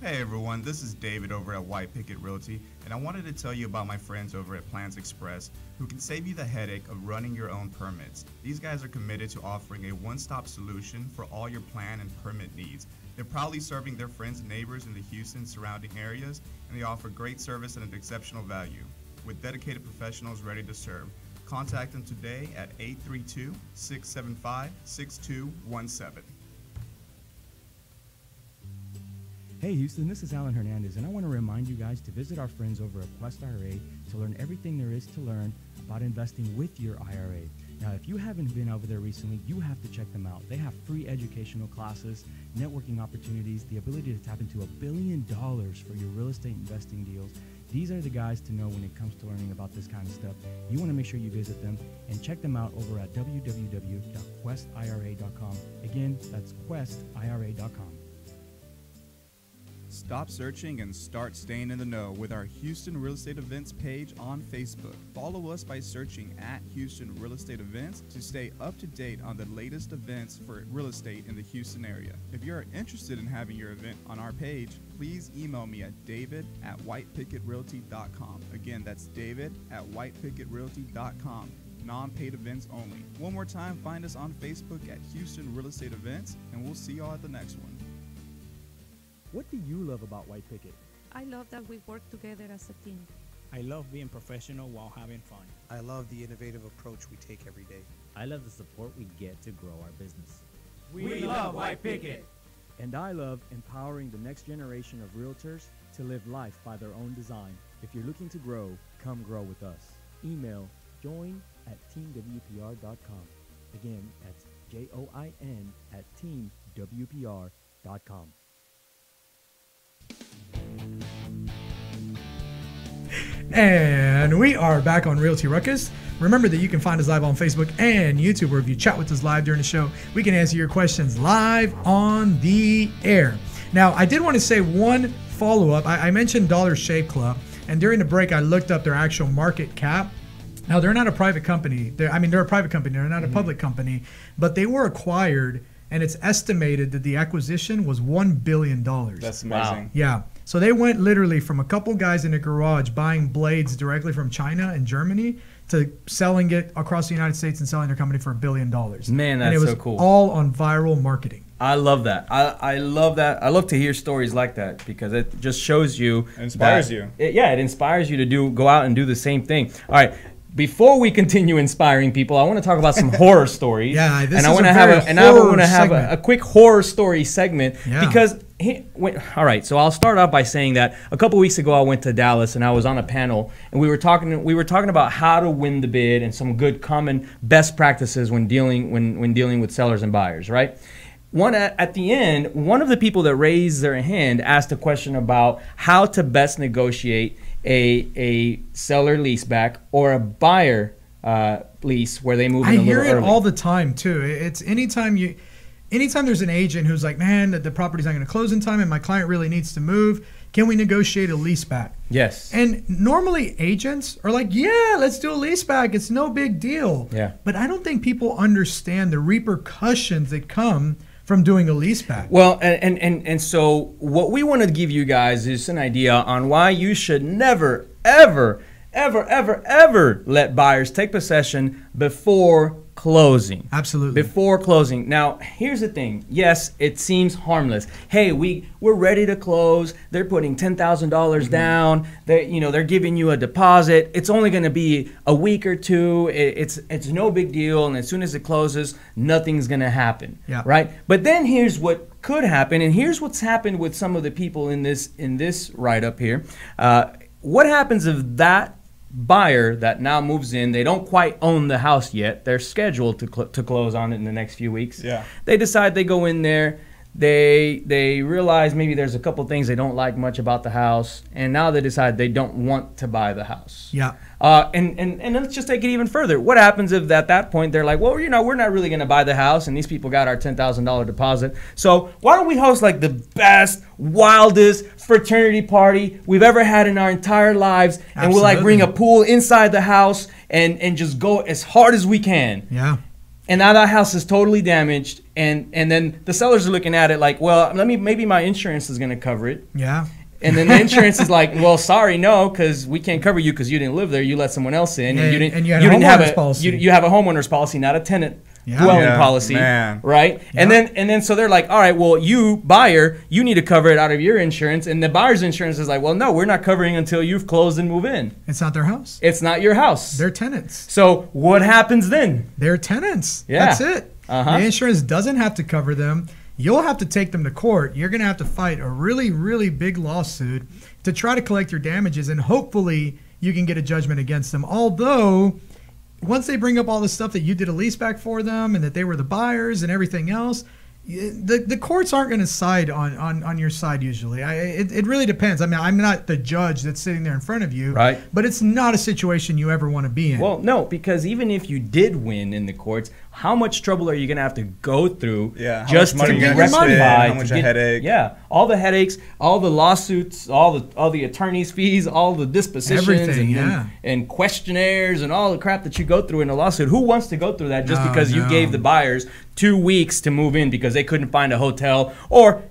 Hey everyone, this is David over at White Picket Realty, and I wanted to tell you about my friends over at Plans Express who can save you the headache of running your own permits. These guys are committed to offering a one-stop solution for all your plan and permit needs. They're proudly serving their friends and neighbors in the Houston surrounding areas, and they offer great service and an exceptional value. With dedicated professionals ready to serve, contact them today at 832-675-6217. Hey Houston, this is Alan Hernandez, and I want to remind you guys to visit our friends over at Quest IRA to learn everything there is to learn about investing with your IRA. Now, if you haven't been over there recently, you have to check them out. They have free educational classes, networking opportunities, the ability to tap into $1 billion for your real estate investing deals. These are the guys to know when it comes to learning about this kind of stuff. You want to make sure you visit them and check them out over at www.questira.com. Again, that's questira.com. Stop searching and start staying in the know with our Houston Real Estate Events page on Facebook. Follow us by searching at Houston Real Estate Events to stay up to date on the latest events for real estate in the Houston area. If you are interested in having your event on our page, please email me at david@whitepickettrealty.com. Again, that's david@whitepickettrealty.com. Non-paid events only. One more time, find us on Facebook at Houston Real Estate Events, and we'll see y'all at the next one. What do you love about White Picket? I love that we work together as a team. I love being professional while having fun. I love the innovative approach we take every day. I love the support we get to grow our business. We love White Picket. And I love empowering the next generation of realtors to live life by their own design. If you're looking to grow, come grow with us. Email join@teamwpr.com. Again, that's join@teamwpr.com. And we are back on Realty Ruckus. Remember that you can find us live on Facebook and YouTube, or if you chat with us live during the show, we can answer your questions live on the air. Now, I did want to say one follow-up. I mentioned Dollar Shave Club, and during the break, I looked up their actual market cap. Now, they're not a private company. They're a private company. They're not a public company, but they were acquired, and it's estimated that the acquisition was $1 billion. That's amazing. Wow. Yeah. So they went literally from a couple guys in a garage buying blades directly from China and Germany to selling it across the United States and selling their company for $1 billion. Man, and that's it was so cool. all on viral marketing. I love that. I love that. I love to hear stories like that because it just shows you. It inspires that, you. It inspires you to go out and do the same thing. All right. Before we continue inspiring people, I want to talk about some horror stories. Yeah, this and is I want to have a quick horror story segment because. All right, so I'll start off by saying that a couple weeks ago I went to Dallas and I was on a panel and we were talking about how to win the bid and some good common best practices when dealing with sellers and buyers, right? at the end, one of the people that raised their hand asked a question about how to best negotiate a seller leaseback or a buyer lease where they move in a little early. I hear it all the time too. It's anytime there's an agent who's like, man, the property's not going to close in time and my client really needs to move, can we negotiate a lease back? Yes. And normally agents are like, yeah, let's do a lease back. It's no big deal. Yeah. But I don't think people understand the repercussions that come from doing a lease back. Well, and so what we want to give you guys is an idea on why you should never, ever let buyers take possession before closing. Absolutely. Before closing. Now, here's the thing. Yes, it seems harmless. Hey, we're ready to close. They're putting $10,000 down. They're giving you a deposit. It's only going to be a week or two. It's no big deal. And as soon as it closes, nothing's going to happen. Yeah. Right? But then here's what could happen, and here's what's happened with some of the people in this write-up here. What happens if that buyer that now moves in, they don't quite own the house yet, they're scheduled to close on it in the next few weeks. Yeah. They decide they go in there, they realize maybe there's a couple things they don't like much about the house, and now they decide they don't want to buy the house. Yeah. And let's just take it even further. What happens if at that point they're like, well, we're not really going to buy the house, and these people got our $10,000 deposit. So why don't we host like the best, wildest fraternity party we've ever had in our entire lives, and we'll like bring a pool inside the house and just go as hard as we can. Yeah. And now that house is totally damaged, and then the sellers are looking at it like, well, maybe my insurance is going to cover it. Yeah. And then the insurance is like, well, sorry, no, because we can't cover you because you didn't live there. You let someone else in, and you didn't have a policy. You have a homeowner's policy, not a tenant dwelling policy, man. right? Yeah. And then so they're like, all right, well, you buyer, you need to cover it out of your insurance, and the buyer's insurance is like, well, no, we're not covering until you've closed and move in. It's not their house. It's not your house. They're tenants. So what happens then? They're tenants. Yeah. That's it. The insurance doesn't have to cover them. You'll have to take them to court. You're going to have to fight a really, really big lawsuit to try to collect your damages, and hopefully you can get a judgment against them. Although, once they bring up all the stuff that you did a lease back for them and that they were the buyers and everything else, the courts aren't going to side on your side usually. It really depends. I mean, I'm not the judge that's sitting there in front of you, right? But it's not a situation you ever want to be in. Well, no, because even if you did win in the courts, how much trouble are you going to have to go through just to get rectified? How much a headache? Yeah, all the headaches, all the lawsuits, all the attorney's fees, all the dispositions, and questionnaires, and all the crap that you go through in a lawsuit. Who wants to go through that just because you gave the buyers 2 weeks to move in because they couldn't find a hotel or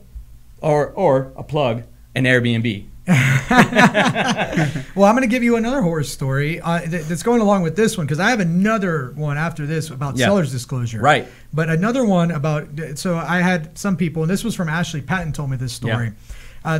a plug, an Airbnb? Well, I'm going to give you another horror story that's going along with this one, because I have another one after this about seller's disclosure. Right. But another one about, so I had some people, and this was from Ashley Patton told me this story.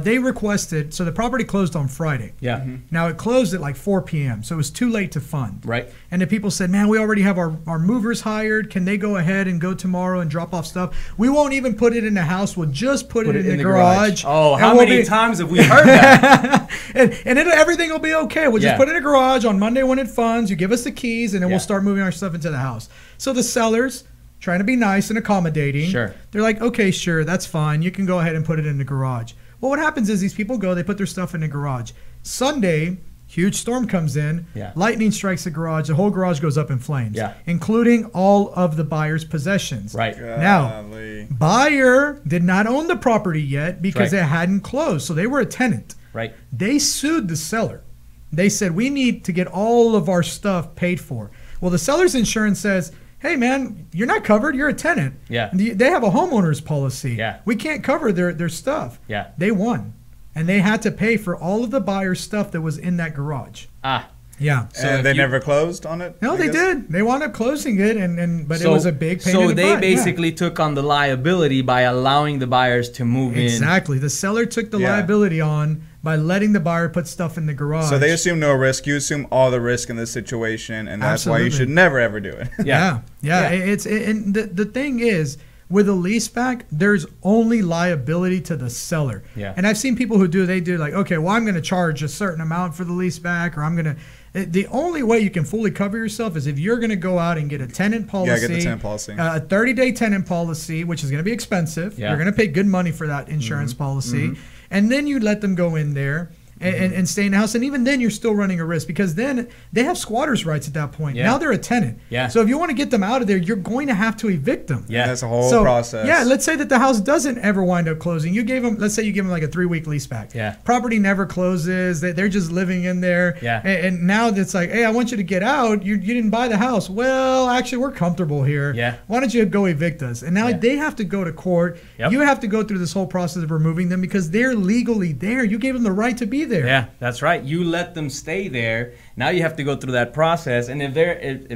They requested, so the property closed on Friday. Yeah. Now it closed at like 4 p.m., so it was too late to fund. Right. And the people said, man, we already have our movers hired. Can they go ahead and go tomorrow and drop off stuff? We won't even put it in the house. We'll just put it in the garage. Oh, how many times have we heard that? and everything will be okay. We'll just put it in the garage on Monday when it funds. You give us the keys, and then we'll start moving our stuff into the house. So the sellers, trying to be nice and accommodating, they're like, okay, sure, that's fine. You can go ahead and put it in the garage. Well, what happens is these people go, they put their stuff in the garage. Sunday, huge storm comes in, lightning strikes the garage, the whole garage goes up in flames, including all of the buyer's possessions. Right. Now, buyer did not own the property yet because it hadn't closed, so they were a tenant. Right. They sued the seller. They said, we need to get all of our stuff paid for. Well, the seller's insurance says, hey, man, you're not covered. You're a tenant. Yeah. They have a homeowner's policy. Yeah. We can't cover their stuff. Yeah. They won. And they had to pay for all of the buyer's stuff that was in that garage. Ah. Yeah. So and they never closed on it? No, they did. They wound up closing it, but it was a big pain in the butt. So they basically took on the liability by allowing the buyers to move in. Exactly. The seller took the liability on by letting the buyer put stuff in the garage. So they assume no risk. You assume all the risk in this situation, and that's why you should never, ever do it. Yeah. And the thing is, with a leaseback, there's only liability to the seller. Yeah. And I've seen people who do like, okay, well, I'm going to charge a certain amount for the leaseback, or I'm going to, The only way you can fully cover yourself is if you're going to go out and get a tenant policy. Yeah, get the tenant policy. A 30-day tenant policy, which is going to be expensive. Yeah. You're going to pay good money for that insurance policy. And then you let them go in there and stay in the house. And even then, you're still running a risk because then they have squatters' rights at that point. Yeah. Now they're a tenant. Yeah. So if you want to get them out of there, you're going to have to evict them. Yeah. That's a whole process. Yeah, let's say that the house doesn't ever wind up closing. You gave them, let's say you give them like a 3-week lease back. Yeah. Property never closes. They're just living in there. Yeah. And now it's like, hey, I want you to get out. You didn't buy the house. Well, actually, we're comfortable here. Yeah. Why don't you go evict us? And now they have to go to court. Yep. You have to go through this whole process of removing them because they're legally there. You gave them the right to be there. Yeah, that's right. You let them stay there. Now you have to go through that process, and if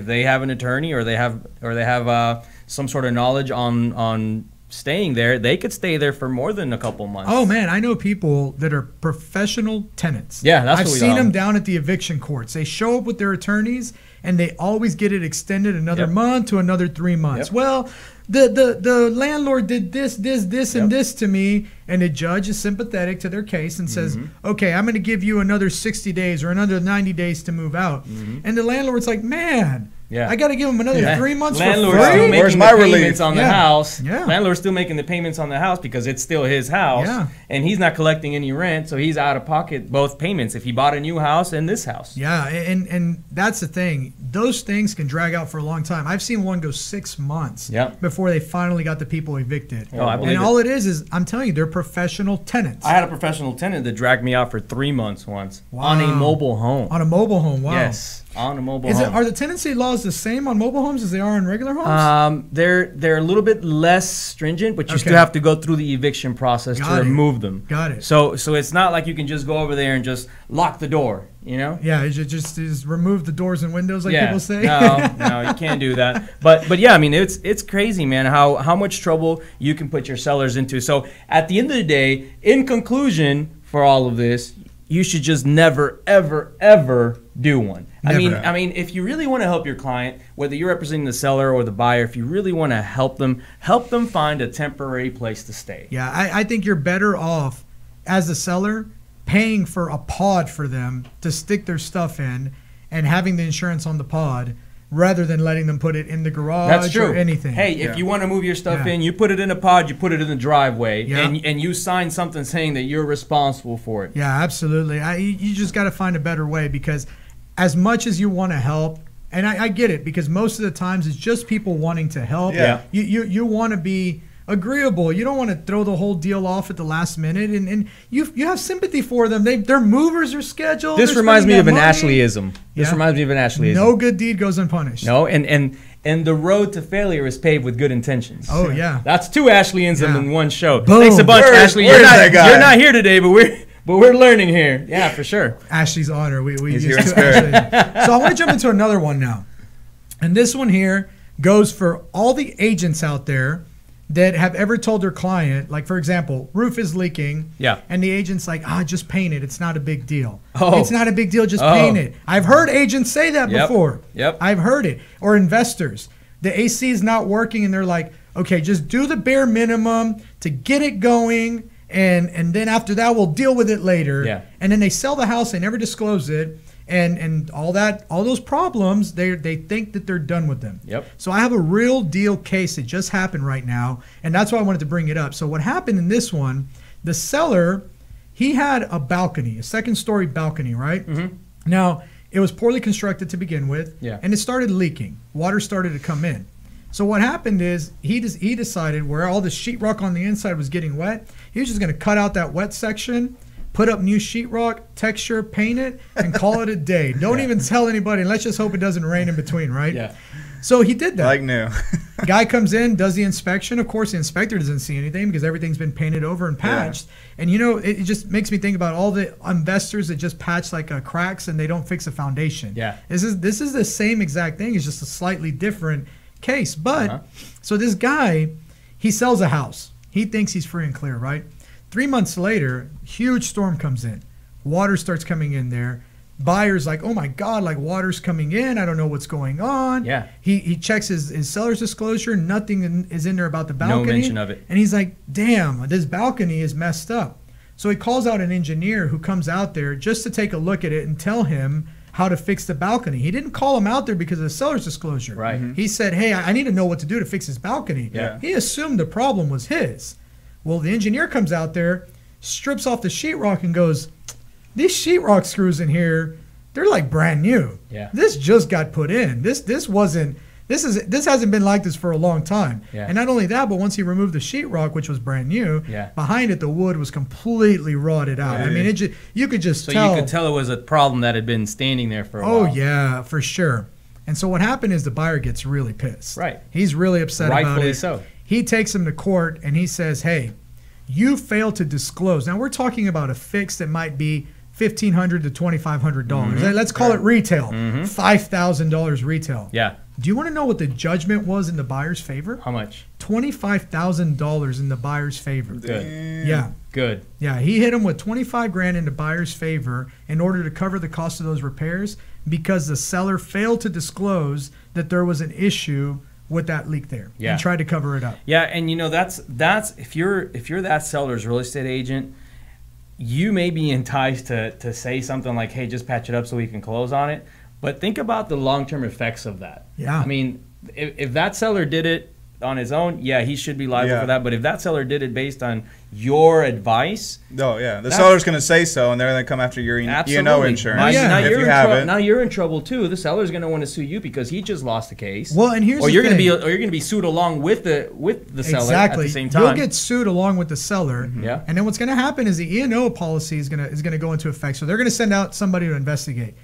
they have an attorney or they have some sort of knowledge on staying there, they could stay there for more than a couple months. Oh man, I know people that are professional tenants. Yeah, that's I've what we seen call them them. down at the eviction courts. They show up with their attorneys, and they always get it extended another month to another 3 months. Yep. Well, the landlord did this, and this to me, and the judge is sympathetic to their case and says, okay, I'm going to give you another 60 days or another 90 days to move out. And the landlord's like, man, Yeah. I got to give him another 3 months Landlord's for still free. making Where's the my payments relief? on the Yeah. house. Yeah. Landlord's still making the payments on the house because it's still his house. Yeah. And he's not collecting any rent, so he's out of pocket both payments if he bought a new house and this house. Yeah, and that's the thing. Those things can drag out for a long time. I've seen one go 6 months Yep. before they finally got the people evicted. Oh, I believe and it. all it is I'm telling you, they're professional tenants. I had a professional tenant that dragged me out for 3 months once on a Wow. mobile home. On a mobile home, wow. Yes, on a mobile Is home. it, are the tenancy laws the same on mobile homes as they are on regular homes? They're a little bit less stringent, but you Okay. still have to go through the eviction process Got to it. remove them. Got it. So it's not like you can just go over there and just lock the door, you know? Yeah, is it just remove the doors and windows like Yeah. people say? No, you can't do that. But yeah, I mean it's crazy, man, how much trouble you can put your sellers into. So at the end of the day, in conclusion for all of this, you should just never, ever, ever do one. Never. I mean, if you really want to help your client, whether you're representing the seller or the buyer, if you really want to help them find a temporary place to stay. Yeah, I think you're better off as a seller paying for a pod for them to stick their stuff in and having the insurance on the pod rather than letting them put it in the garage That's true. or anything. Hey, if you want to move your stuff Yeah. in, you put it in a pod, you put it in the driveway, Yeah. and you sign something saying that you're responsible for it. Yeah, absolutely. You just got to find a better way because as much as you want to help, and I get it because most of the times it's just people wanting to help. Yeah. You want to be agreeable. You don't want to throw the whole deal off at the last minute, and you have sympathy for them. Their movers are scheduled. This They're reminds me spending of an that money. Ashleyism. This Yeah. reminds me of an Ashleyism. No good deed goes unpunished. No, and the road to failure is paved with good intentions. Oh, yeah. That's two Ashleyisms Yeah. in one show. Boom. Thanks a bunch, Ashley. where's that guy? You're not here today, but we're learning here. Yeah, for sure. Ashley's honor. We He's used here in to spirit. Ashley. So I want to jump into another one now. And this one here goes for all the agents out there that have ever told their client, like, for example, roof is leaking. Yeah. And the agent's like, just paint it. It's not a big deal. Oh. It's not a big deal. Just Oh. paint it. I've heard agents say that Yep. before. Yep. I've heard it. Or investors. The AC is not working and they're like, okay, just do the bare minimum to get it going. And then after that, we'll deal with it later. Yeah. And then they sell the house. They never disclose it. And all those problems, they think that they're done with them. Yep. So I have a real deal case that just happened right now, and that's why I wanted to bring it up. So what happened in this one, the seller, he had a balcony, a second-story balcony, right? Mm-hmm. Now, it was poorly constructed to begin with, Yeah. and it started leaking. Water started to come in. So what happened is he decided where all the sheetrock on the inside was getting wet, he was just going to cut out that wet section, put up new sheetrock, texture, paint it, and call it a day. Don't even tell anybody, and let's just hope it doesn't rain in between, right? Yeah. So he did that. Like new. Guy comes in, does the inspection. Of course, the inspector doesn't see anything because everything's been painted over and patched. And, it just makes me think about all the investors that just patch like cracks and they don't fix a foundation. Yeah. This is the same exact thing. It's just a slightly different case. But, so this guy, he sells a house. He thinks he's free and clear, right? 3 months later, huge storm comes in. Water starts coming in there. Buyer's like, oh my God, like water's coming in. I don't know what's going on. Yeah. He checks his seller's disclosure. Nothing is in there about the balcony. No mention of it. And he's like, damn, this balcony is messed up. So he calls out an engineer who comes out there just to take a look at it and tell him how to fix the balcony. He didn't call him out there because of the seller's disclosure. Right. He said, hey, I need to know what to do to fix his balcony. Yeah. He assumed the problem was his. Well, the engineer comes out there, strips off the sheetrock and goes, these sheetrock screws in here, they're like brand new. Yeah. This just got put in. This hasn't been like this for a long time. Yeah. And not only that, but once he removed the sheetrock, which was brand new, Yeah. behind it the wood was completely rotted out. I mean, you could just So tell. you could tell it was a problem that had been standing there for a while. Oh yeah, for sure. And so what happened is the buyer gets really pissed. Right. He's really upset about Rightfully it. so. He takes him to court and he says, "Hey, you failed to disclose." Now we're talking about a fix that might be $1,500 to $2,500. Let's call it retail. $5,000 retail. Yeah. Do you want to know what the judgment was in the buyer's favor? How much? $25,000 in the buyer's favor. Good. Yeah. Good. Yeah, he hit him with $25,000 in the buyer's favor in order to cover the cost of those repairs because the seller failed to disclose that there was an issue with that leak there and tried to cover it up. Yeah, and that's if you're that seller's real estate agent, you may be enticed to say something like, "Hey, just patch it up so we can close on it." But think about the long-term effects of that. Yeah. I mean, if that seller did it on his own, yeah, he should be liable for that. But if that seller did it based on your advice, the seller's going to say so, and they're going to come after your E&O insurance. Now you're in trouble too. The seller's going to want to sue you because he just lost the case. Well, and here's you're going to be sued along with the seller at the same time. You'll get sued along with the seller. Yeah. And then what's going to happen is the E&O policy is going to go into effect. So they're going to send out somebody to investigate.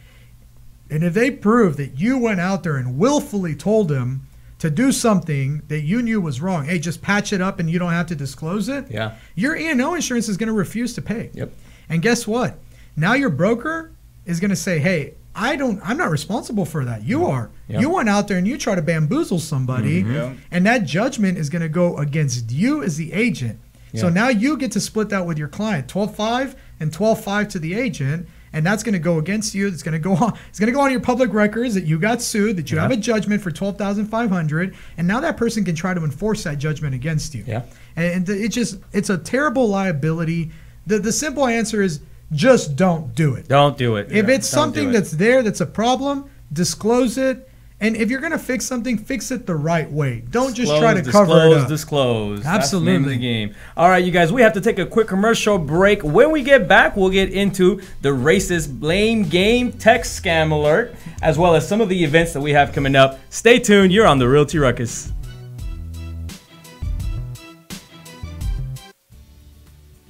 And if they prove that you went out there and willfully told him to do something that you knew was wrong, hey, just patch it up and you don't have to disclose it, your E&O insurance is going to refuse to pay. Yep. And guess what? Now your broker is going to say, hey, I'm not responsible for that. You are. Yep. You went out there and you try to bamboozle somebody, and that judgment is going to go against you as the agent. So now you get to split that with your client, 12.5 and 12.5 to the agent. And that's going to go against you. It's going to go on. It's going to go on your public records that you got sued, that you have a judgment for $12,500, and now that person can try to enforce that judgment against you. Yeah. And it's a terrible liability. The simple answer is just don't do it. Don't do it. If it's something that's there that's a problem, disclose it. And if you're going to fix something, fix it the right way. Don't just try to cover it up. Disclose. Absolutely. That's the name of the game. All right, you guys, we have to take a quick commercial break. When we get back, we'll get into the racist blame game text scam alert, as well as some of the events that we have coming up. Stay tuned. You're on the Realty Ruckus.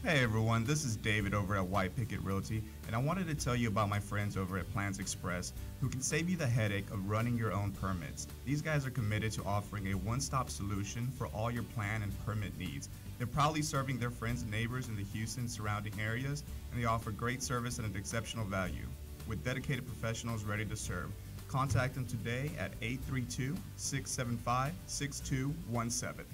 Hey everyone, this is David over at White Picket Realty, and I wanted to tell you about my friends over at Plans Express who can save you the headache of running your own permits. These guys are committed to offering a one-stop solution for all your plan and permit needs. They're proudly serving their friends and neighbors in the Houston surrounding areas, and they offer great service at an exceptional value. With dedicated professionals ready to serve, contact them today at 832-675-6217.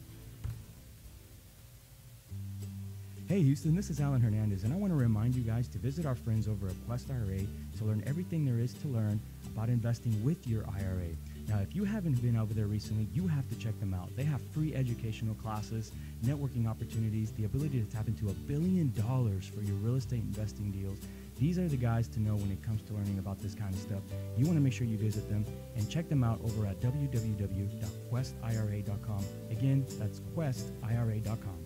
Hey Houston, this is Alan Hernandez, and I want to remind you guys to visit our friends over at Quest IRA to learn everything there is to learn about investing with your IRA. Now, if you haven't been over there recently, you have to check them out. They have free educational classes, networking opportunities, the ability to tap into $1 billion for your real estate investing deals. These are the guys to know when it comes to learning about this kind of stuff. You want to make sure you visit them and check them out over at www.questira.com. Again, that's questira.com.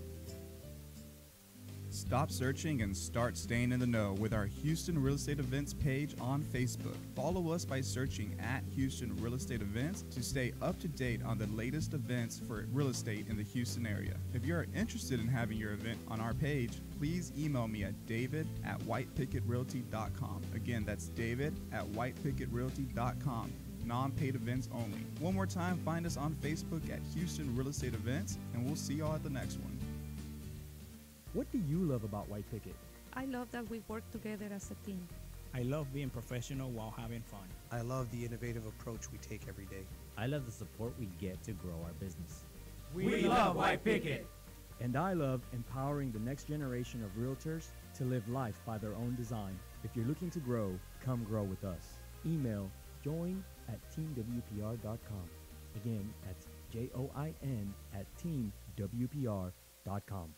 Stop searching and start staying in the know with our Houston Real Estate Events page on Facebook. Follow us by searching at Houston Real Estate Events to stay up to date on the latest events for real estate in the Houston area. If you are interested in having your event on our page, please email me at david@whitepicketrealty.com. Again, that's david@whitepicketrealty.com. Non-paid events only. One more time, find us on Facebook at Houston Real Estate Events, and we'll see y'all at the next one. What do you love about White Picket? I love that we work together as a team. I love being professional while having fun. I love the innovative approach we take every day. I love the support we get to grow our business. We love White Picket. And I love empowering the next generation of realtors to live life by their own design. If you're looking to grow, come grow with us. Email join@teamwpr.com. Again, that's join@teamwpr.com.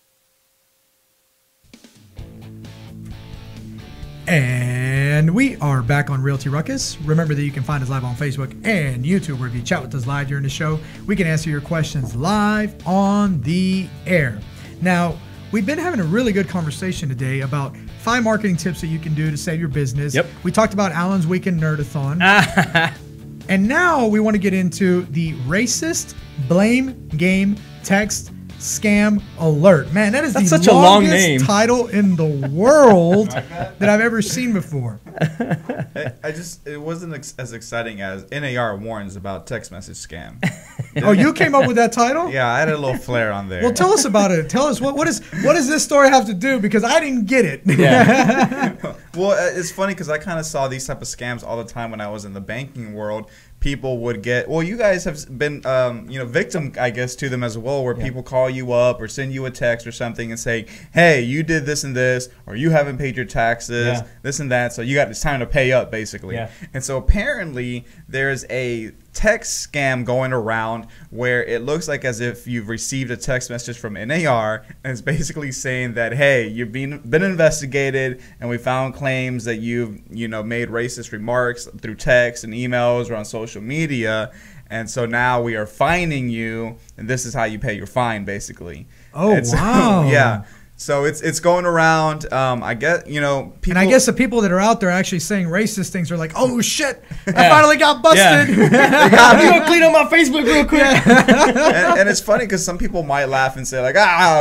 And And we are back on Realty Ruckus. Remember that you can find us live on Facebook and YouTube, where if you chat with us live during the show, we can answer your questions live on the air. Now, we've been having a really good conversation today about 5 marketing tips that you can do to save your business. Yep. We talked about Alan's Weekend Nerdathon. And now we want to get into the racist blame game text scam alert. Man, that is the such a long longest name. title in the world that I've ever seen before. It wasn't as exciting as NAR warns about text message scam. Oh, you came up with that title? Yeah, I had a little flair on there. Well, tell us about it. Tell us what does this story have to do? Because I didn't get it. Yeah. Well, it's funny because I kind of saw these type of scams all the time when I was in the banking world. People would get, well, you guys have been, victim, I guess, to them as well, where people call you up or send you a text or something and say, hey, you did this and this, or you haven't paid your taxes, this and that, so it's time to pay up, basically. Yeah. And so apparently there's a text scam going around where it looks like as if you've received a text message from NAR, and it's basically saying that, hey, you've been investigated, and we found claims that you've made racist remarks through text and emails or on social media, and so now we are fining you, and this is how you pay your fine, basically. Oh, and so, wow. Yeah. So it's going around. I guess people. And I guess the people that are out there actually saying racist things are like, "Oh shit, I finally got busted." I'm gonna clean up my Facebook real quick. and it's funny because some people might laugh and say like,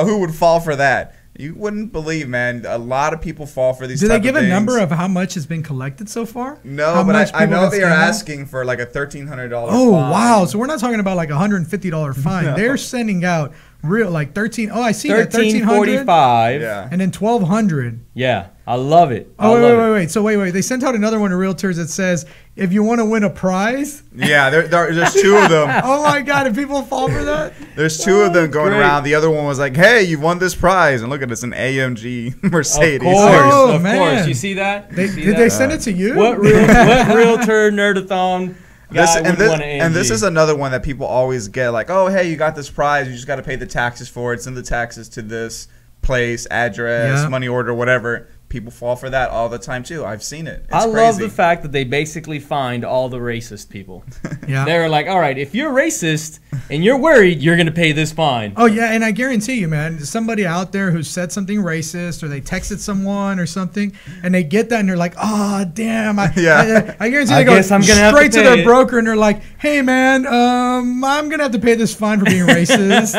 who would fall for that? You wouldn't believe, man. A lot of people fall for these. Do they give a number of how much has been collected so far? No, but I know they are asking for like a $1,300. Oh wow! So we're not talking about like a $150 fine. No. They're sending out real like 13. Oh, I see that $1,345. Yeah. And then $1,200. Yeah, I love it. Wait. So wait. They sent out another one to realtors that says, if you want to win a prize. Yeah, there's 2 of them. Oh my God! If people fall for that. There's 2 of them going around. The other one was like, hey, you won this prize, and look at this, an AMG Mercedes. Of course. You see that? Did they send it to you? What realtor nerdathon? This is another one that people always get, like, oh, hey, you got this prize, you just got to pay the taxes for it, send the taxes to this place, address, money order, whatever. People fall for that all the time too. I've seen it. It's crazy. Love the fact that they basically find all the racist people. Yeah, they're like, all right, if you're racist and you're worried, you're gonna pay this fine. Oh yeah, and I guarantee you, man, somebody out there who said something racist or they texted someone or something, and they get that and they're like, oh damn, I guarantee they go straight to their broker and they're like, hey man, I'm gonna have to pay this fine for being racist.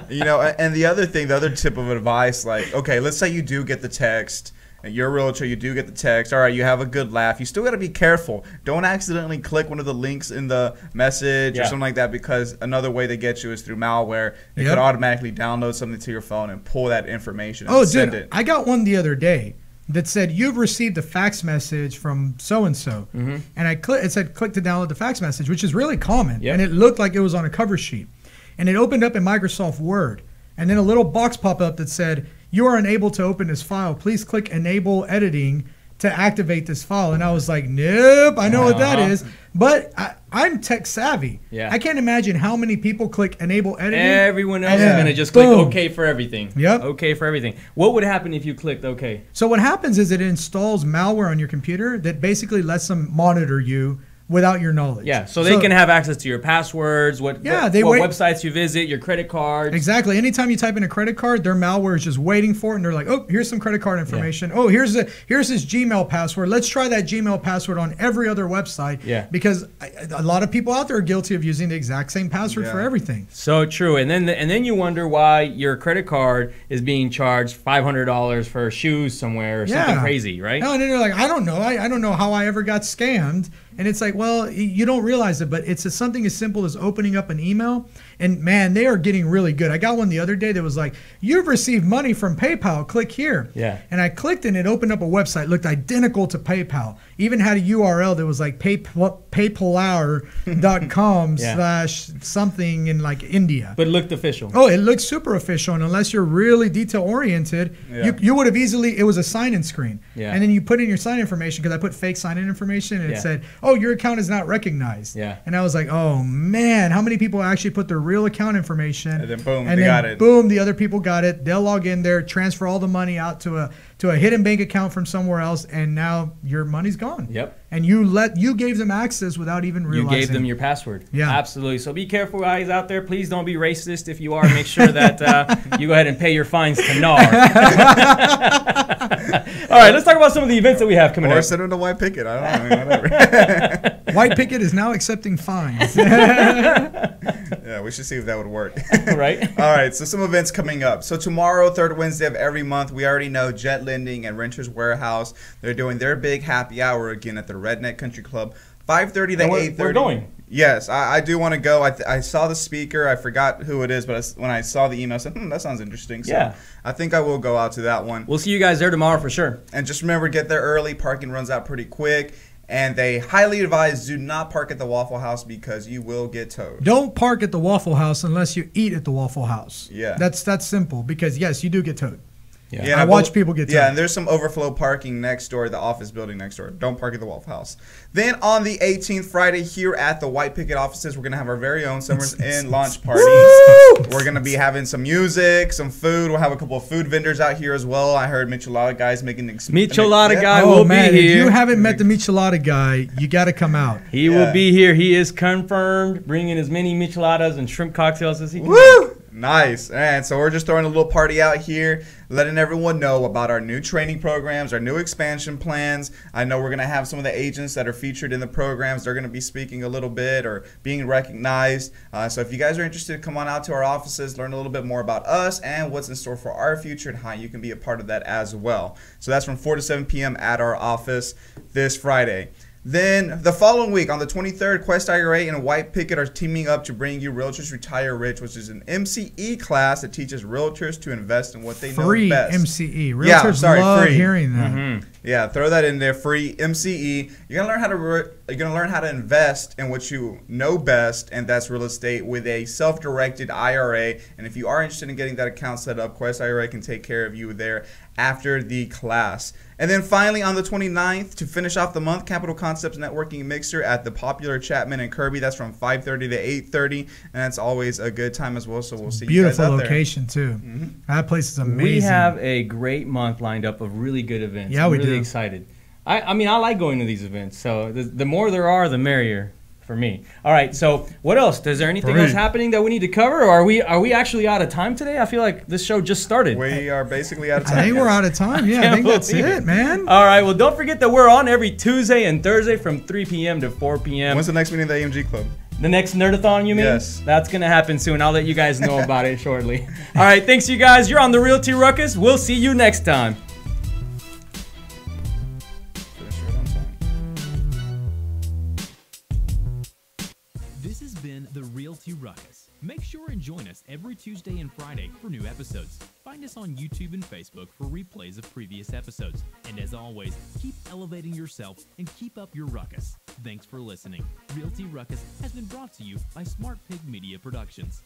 And the other tip of advice, like, okay, let's say you do get the text. And you're a realtor, you do get the text. All right, you have a good laugh. You still got to be careful. Don't accidentally click one of the links in the message or something like that, because another way they get you is through malware. They could automatically download something to your phone and pull that information and send it. I got one the other day that said, you've received a fax message from so-and-so. And it said, click to download the fax message, which is really common. And it looked like it was on a cover sheet. And it opened up in Microsoft Word. And then a little box popped up that said, you are unable to open this file. Please click enable editing to activate this file. And I was like, nope, I know what that is. But I'm tech savvy. Yeah. I can't imagine how many people click enable editing. Everyone else is going to just click OK for everything. Yep. OK for everything. What would happen if you clicked OK? So what happens is it installs malware on your computer that basically lets them monitor you without your knowledge. Yeah, so they can have access to your passwords, what websites you visit, your credit cards. Exactly. Anytime you type in a credit card, their malware is just waiting for it, and they're like, oh, here's some credit card information. Oh, here's his Gmail password. Let's try that Gmail password on every other website. Yeah. Because a lot of people out there are guilty of using the exact same password for everything. So true. And then you wonder why your credit card is being charged $500 for shoes somewhere or something crazy, right? No, and then they're like, I don't know. I don't know how I ever got scammed. And it's like, well, you don't realize it, but it's something as simple as opening up an email. And man, they are getting really good. I got one the other day that was like, you've received money from PayPal. Click here. Yeah. And I clicked and it opened up a website, looked identical to PayPal. Even had a URL that was like paypal.com / something in like India. But it looked official. Oh, it looked super official. And unless you're really detail oriented, you would have easily, it was a sign-in screen. Yeah. And then you put in your sign information, because I put fake sign-in information, and it said, oh, your account is not recognized. Yeah. And I was like, oh man, how many people actually put their real account information? And then boom, they got it. Boom, the other people got it. They'll log in there, transfer all the money out to to a hidden bank account from somewhere else, and now your money's gone. Yep. And you gave them access without even realizing. You gave them your password. Yeah. Absolutely. So be careful, guys, out there. Please don't be racist. If you are, make sure that you go ahead and pay your fines to NAR. All right, let's talk about some of the events that we have coming up. Or send them to White Picket. I don't know. Whatever. White Picket is now accepting fines. Yeah, we should see if that would work. Right. All right, so some events coming up. So tomorrow, third Wednesday of every month, we already know Jet Lending and Renters Warehouse. They're doing their big happy hour again at the Redneck Country Club, 5:30 to 8:30. We're going. Yes, I do want to go. I saw the speaker. I forgot who it is, but when I saw the email, I said, that sounds interesting. So yeah. I think I will go out to that one. We'll see you guys there tomorrow for sure. And just remember, get there early. Parking runs out pretty quick. And they highly advise do not park at the Waffle House because you will get towed. Don't park at the Waffle House unless you eat at the Waffle House. Yeah. That's simple because, yes, you do get towed. Yeah. I watch people get towed. Yeah, and there's some overflow parking next door, the office building next door. Don't park at the Waffle House. Then on the 18th, Friday, here at the White Picket offices, we're going to have our very own Summers Inn launch party. We're going to be having some music, some food. We'll have a couple of food vendors out here as well. I heard Michelada guy's making Michelada guy oh, will man, be here. If you haven't met the Michelada guy, you got to come out. He will be here. He is confirmed, bringing as many micheladas and shrimp cocktails as he can. Woo! Nice. And so we're just throwing a little party out here, letting everyone know about our new training programs, our new expansion plans. I know we're going to have some of the agents that are featured in the programs. They're going to be speaking a little bit or being recognized. So if you guys are interested, come on out to our offices, learn a little bit more about us and what's in store for our future and how you can be a part of that as well. So that's from 4 to 7 p.m. at our office this Friday. Then the following week, on the 23rd, Quest IRA and White Picket are teaming up to bring you Realtors Retire Rich, which is an MCE class that teaches realtors to invest in what they know best. MCE. Realtors love hearing that. Mm-hmm. Yeah, throw that in there. Free MCE. You're gonna learn how to invest in what you know best, and that's real estate with a self-directed IRA. And if you are interested in getting that account set up, Quest IRA can take care of you there after the class. And then finally, on the 29th, to finish off the month, Capital Concepts Networking Mixer at the popular Chapman and Kirby. That's from 5:30 to 8:30, and that's always a good time as well. So we'll see you guys out there. Beautiful location too. Mm-hmm. That place is amazing. We have a great month lined up of really good events. Yeah, we I'm really do. Excited. I mean, I like going to these events. So the more there are, the merrier for me. All right. So what else? Is there anything else happening that we need to cover, or are we actually out of time today? I feel like this show just started. We are basically out of time. I think we're out of time. Yeah, I think that's it, man. All right. Well, don't forget that we're on every Tuesday and Thursday from 3 p.m. to 4 p.m. When's the next meeting of the AMG Club? The next nerdathon, you mean? Yes. That's going to happen soon. I'll let you guys know about it shortly. All right. Thanks, you guys. You're on the Realty Ruckus. We'll see you next time. This has been the Realty Ruckus. Make sure and join us every Tuesday and Friday for new episodes. Find us on YouTube and Facebook for replays of previous episodes. And as always, keep elevating yourself and keep up your ruckus. Thanks for listening. Realty Ruckus has been brought to you by Smart Pig Media Productions.